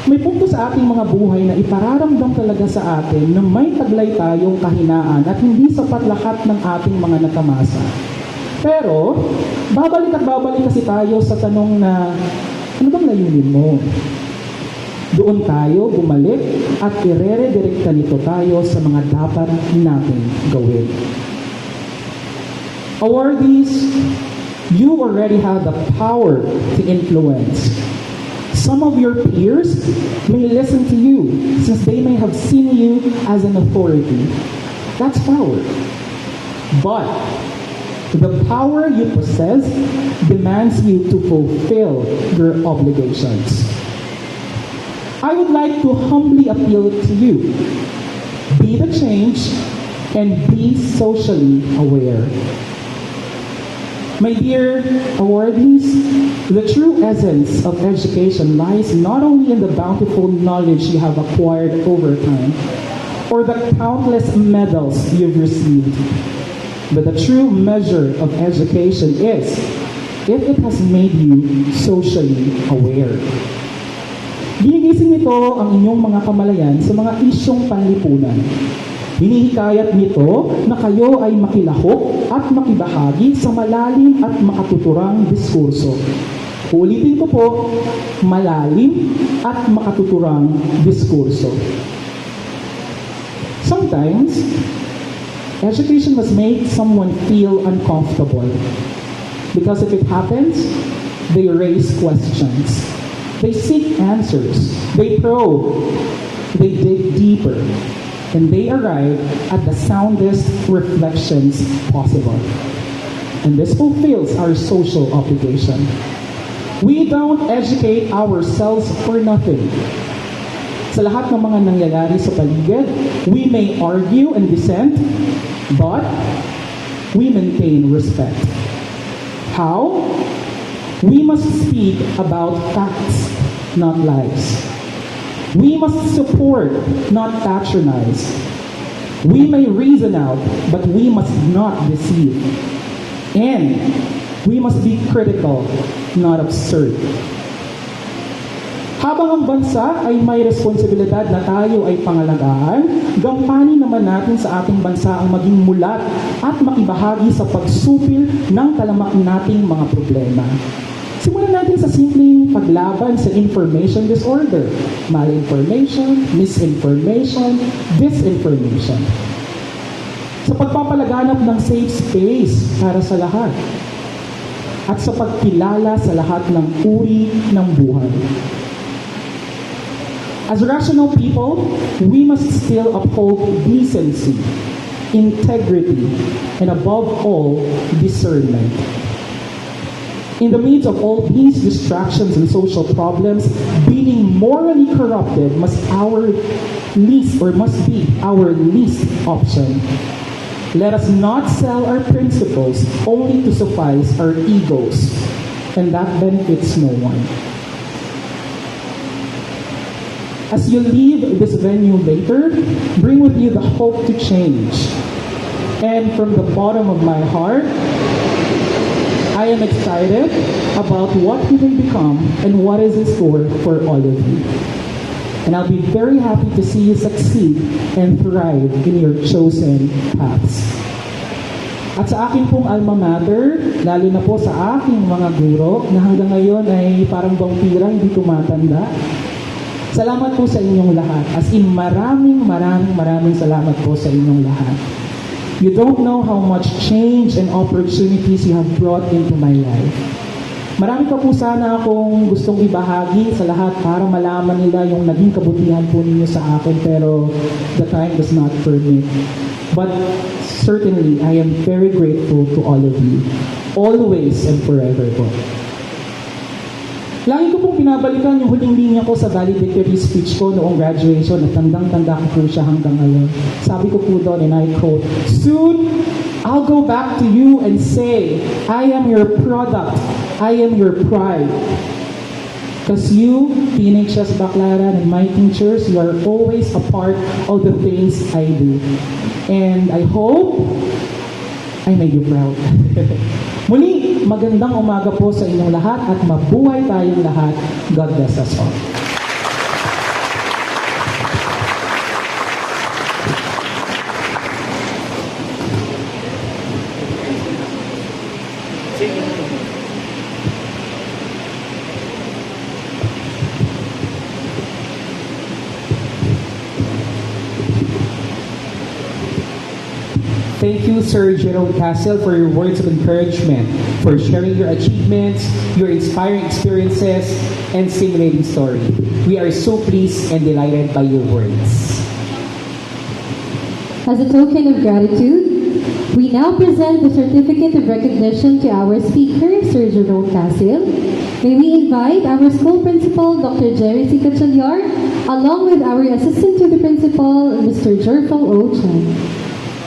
May punto sa ating mga buhay na ipararamdam talaga sa atin na may taglay tayong kahinaan at hindi sapat lahat ng ating mga natamasa. Pero, babalik at babalik kasi tayo sa tanong na, ano bang layunin mo? Doon tayo bumalik at irere-direkta nito tayo sa mga dapat natin gawin. Awardees, you already have the power to influence. Some of your peers may listen to you since they may have seen you as an authority. That's power. But the power you possess demands you to fulfill your obligations. I would like to humbly appeal to you. Be the change and be socially aware. My dear awardees, the true essence of education lies not only in the bountiful knowledge you have acquired over time, or the countless medals you've received, but the true measure of education is if it has made you socially aware. Ginigising nito ang inyong mga kamalayan sa mga isyong panlipunan. Hinihikayat nito na kayo ay makilahok at makibahagi sa malalim at makatuturang diskurso. Ulitin ko po, malalim at makatuturang diskurso. Sometimes, education must make someone feel uncomfortable. Because if it happens, they raise questions. They seek answers. They probe. They dig deeper. And they arrive at the soundest reflections possible. And this fulfills our social obligation. We don't educate ourselves for nothing. Sa lahat ng mga nangyayari sa paligid, we may argue and dissent, but we maintain respect. How? We must speak about facts, not lies. We must support, not patronize. We may reason out, but we must not deceive. And We must be critical, not absurd. Habang ang bansa ay may responsibilidad na tayo ay pangalagaan, gampanin naman natin sa ating bansa ang maging mulat at makibahagi sa pagsupil ng talamak nating mga problema. Simulan natin sa simpleng paglaban sa information disorder, malinformation, misinformation, disinformation. Sa pagpapalaganap ng safe space para sa lahat at sa pagkilala sa lahat ng uri ng buhay. As rational people, we must still uphold decency, integrity, and above all, discernment. In the midst of all these distractions and social problems, being morally corrupted must be our least option. Let us not sell our principles only to suffice our egos, and that benefits no one. As you leave this venue later, bring with you the hope to change. And from the bottom of my heart, I am excited about what we will become and what is in store for all of you. And I'll be very happy to see you succeed and thrive in your chosen paths. At sa akin pong alma mater, lalo na po sa aking mga guro na hanggang ngayon ay parang vampira, hindi tumatanda. Salamat po sa inyong lahat. As in, maraming salamat po sa inyong lahat. You don't know how much change and opportunities you have brought into my life. Marami pa po sana akong gustong ibahagi sa lahat para malaman nila yung naging kabutihan po ninyo sa akin, pero the time does not permit. But certainly, I am very grateful to all of you. Always and forever po. Lagi ko pong pinabalikan yung huling linya ko sa valedictory speech ko noong graduation at tandang-tanda ko po siya hanggang ngayon. Sabi ko po doon, and I quote, "Soon, I'll go back to you and say, I am your product. I am your pride. Because you, PNHS Baclaran, and my teachers, you are always a part of the things I do. And I hope I made you proud." Muli, magandang umaga po sa inyong lahat at mabuhay tayong lahat. God bless us all. Thank you, Sir Jerome Castle, for your words of encouragement, for sharing your achievements, your inspiring experiences, and stimulating story. We are so pleased and delighted by your words. As a token of gratitude, we now present the certificate of recognition to our speaker, Sir Jerome Casil. May we invite our school principal, Dr. Jerry C. Cachaliar, along with our assistant to the principal, Mr. Jerfel O. Chan.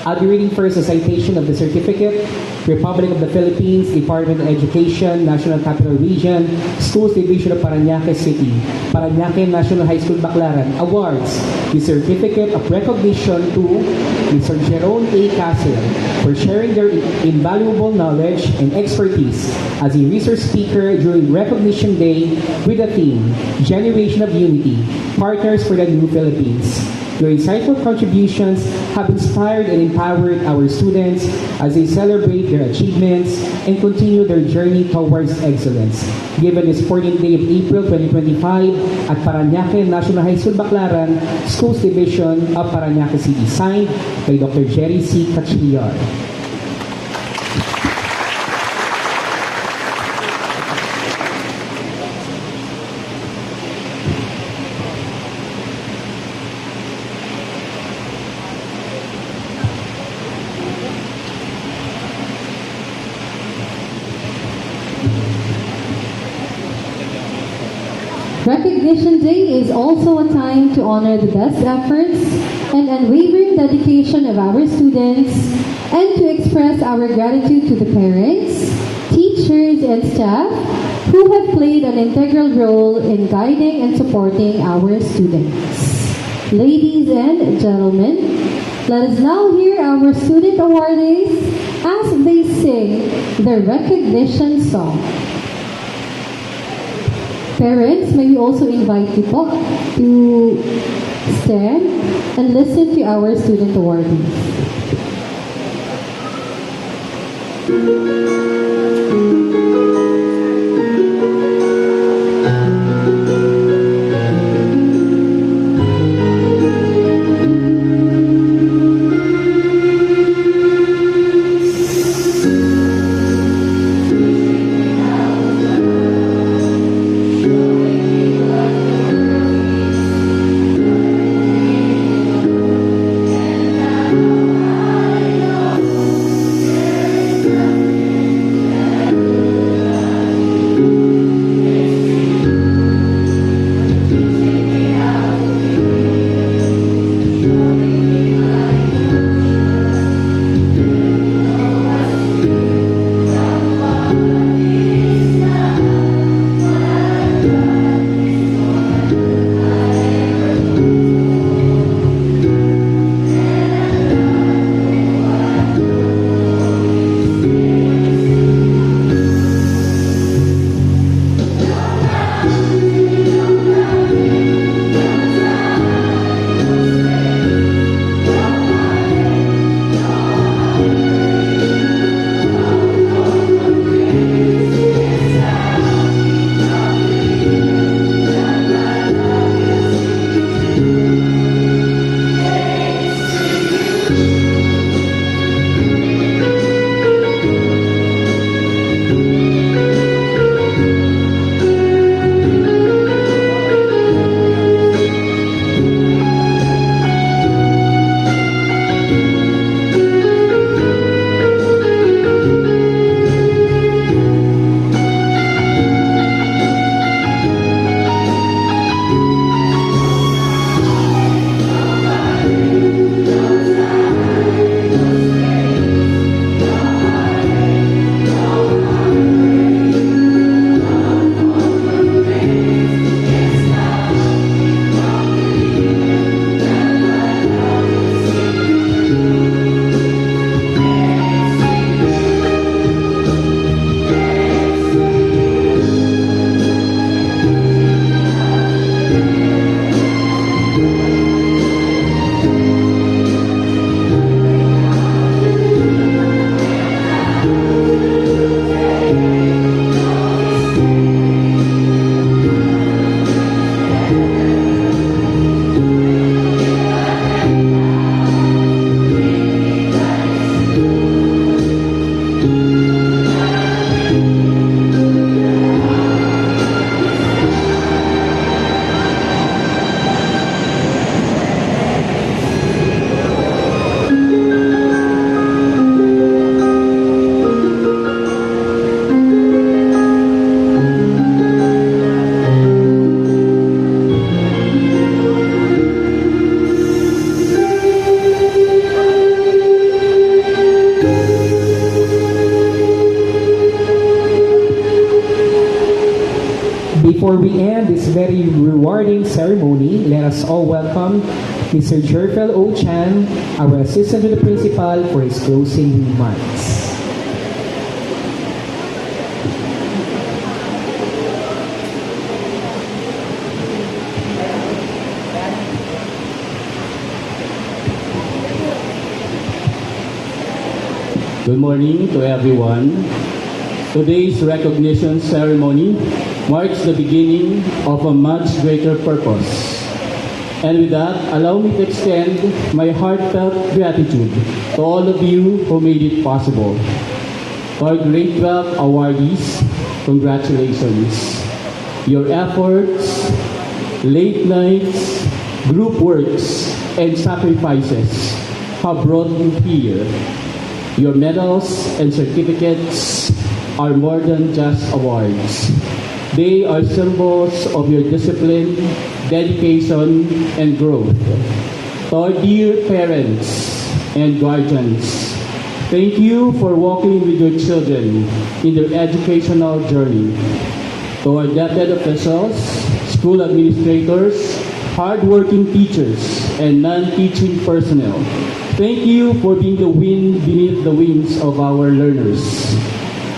I'll be reading first a citation of the certificate. Republic of the Philippines, Department of Education, National Capital Region, Schools Division of Parañaque City, Parañaque National High School Baclaran awards the Certificate of Recognition to Mr. Jerome A. Castle for sharing their invaluable knowledge and expertise as a research speaker during Recognition Day with the theme, Generation of Unity, Partners for the New Philippines. Your insightful contributions have inspired and empowered our students as they celebrate their achievements and continue their journey towards excellence. Given this 14th day of April 2025 at Parañaque National High School Baclaran, Schools Division of Parañaque City, signed by Dr. Jerry C. Cachiliar. Recognition Day is also a time to honor the best efforts and unwavering dedication of our students and to express our gratitude to the parents, teachers, and staff who have played an integral role in guiding and supporting our students. Ladies and gentlemen, let us now hear our student awardees as they sing the recognition song. Parents, may we also invite you po to stand and listen to our student awardees. Before we end this very rewarding ceremony, let us all welcome Mr. Jerfel O. Chan, our assistant to the principal, for his closing remarks. Good morning to everyone. Today's recognition ceremony marks the beginning of a much greater purpose. And with that, allow me to extend my heartfelt gratitude to all of you who made it possible. To our grade 12 awardees, congratulations. Your efforts, late nights, group works, and sacrifices have brought you here. Your medals and certificates are more than just awards. They are symbols of your discipline, dedication, and growth. To our dear parents and guardians, thank you for walking with your children in their educational journey. To our elected officials, school administrators, hardworking teachers, and non-teaching personnel, Thank you for being the wind beneath the wings of our learners.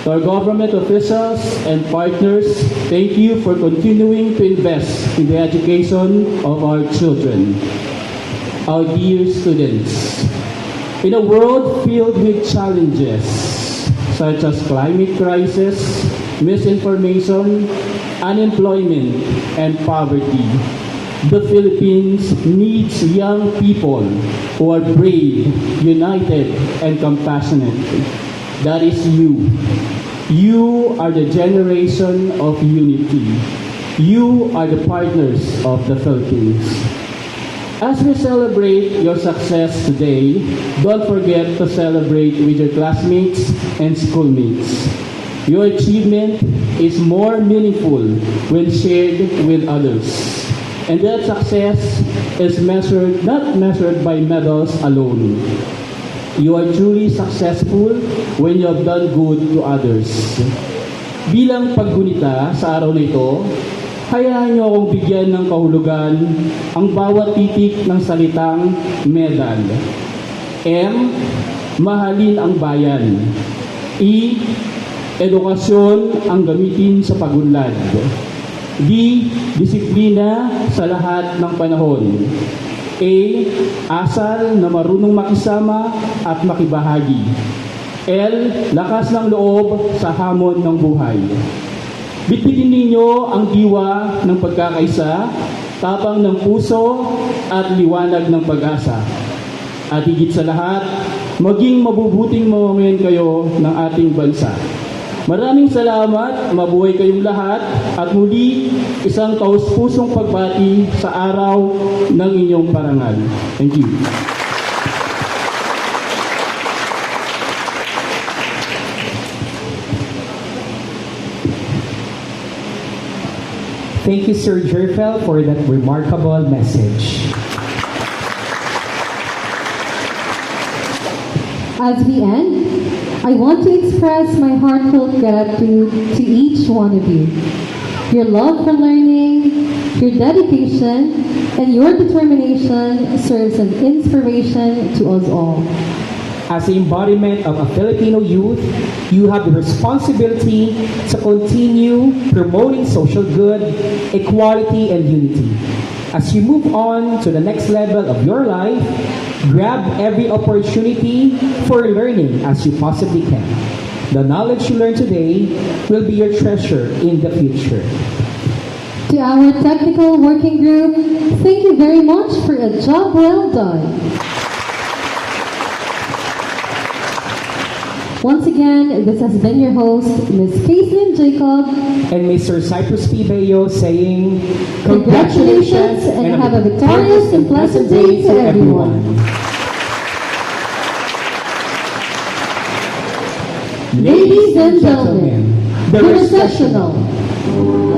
To our government officials and partners, thank you for continuing to invest in the education of our children. Our dear students, in a world filled with challenges such as climate crisis, misinformation, unemployment, and poverty, the Philippines needs young people who are brave, united, and compassionate. That is you. You are the generation of unity. You are the partners of the Philippines. As we celebrate your success today, don't forget to celebrate with your classmates and schoolmates. Your achievement is more meaningful when shared with others. And that success is not measured by medals alone. You are truly successful when you have done good to others. Bilang paggunita sa araw na ito, hayaan niyo akong bigyan ng kahulugan ang bawat titik ng salitang medal. M. Mahalin ang bayan. E. Edukasyon ang gamitin sa pagunlad. D. Disiplina sa lahat ng panahon. A. Asal na marunong makisama at makibahagi. L. Lakas ng loob sa hamon ng buhay. Bitbitin ninyo ang diwa ng pagkakaisa, tapang ng puso at liwanag ng pag-asa. At higit sa lahat, maging mabubuting mamamayan kayo ng ating bansa. Maraming salamat, mabuhay kayong lahat, at muli, isang taus-pusong pagbati sa araw ng inyong parangal. Thank you. Thank you, Sir Jerfel, for that remarkable message. As we end, I want to express my heartfelt gratitude to each one of you. Your love for learning, your dedication, and your determination serves an inspiration to us all. As the embodiment of a Filipino youth, you have the responsibility to continue promoting social good, equality, and unity. As you move on to the next level of your life, grab every opportunity for learning as you possibly can. The knowledge you learn today will be your treasure in the future. To our technical working group, thank you very much for a job well done. Once again, this has been your host, Ms. Caitlin Jacob. And Mr. Cyprus P. Bayo saying, Congratulations and have a victorious and pleasant day to everyone. Ladies and gentlemen, the recessional.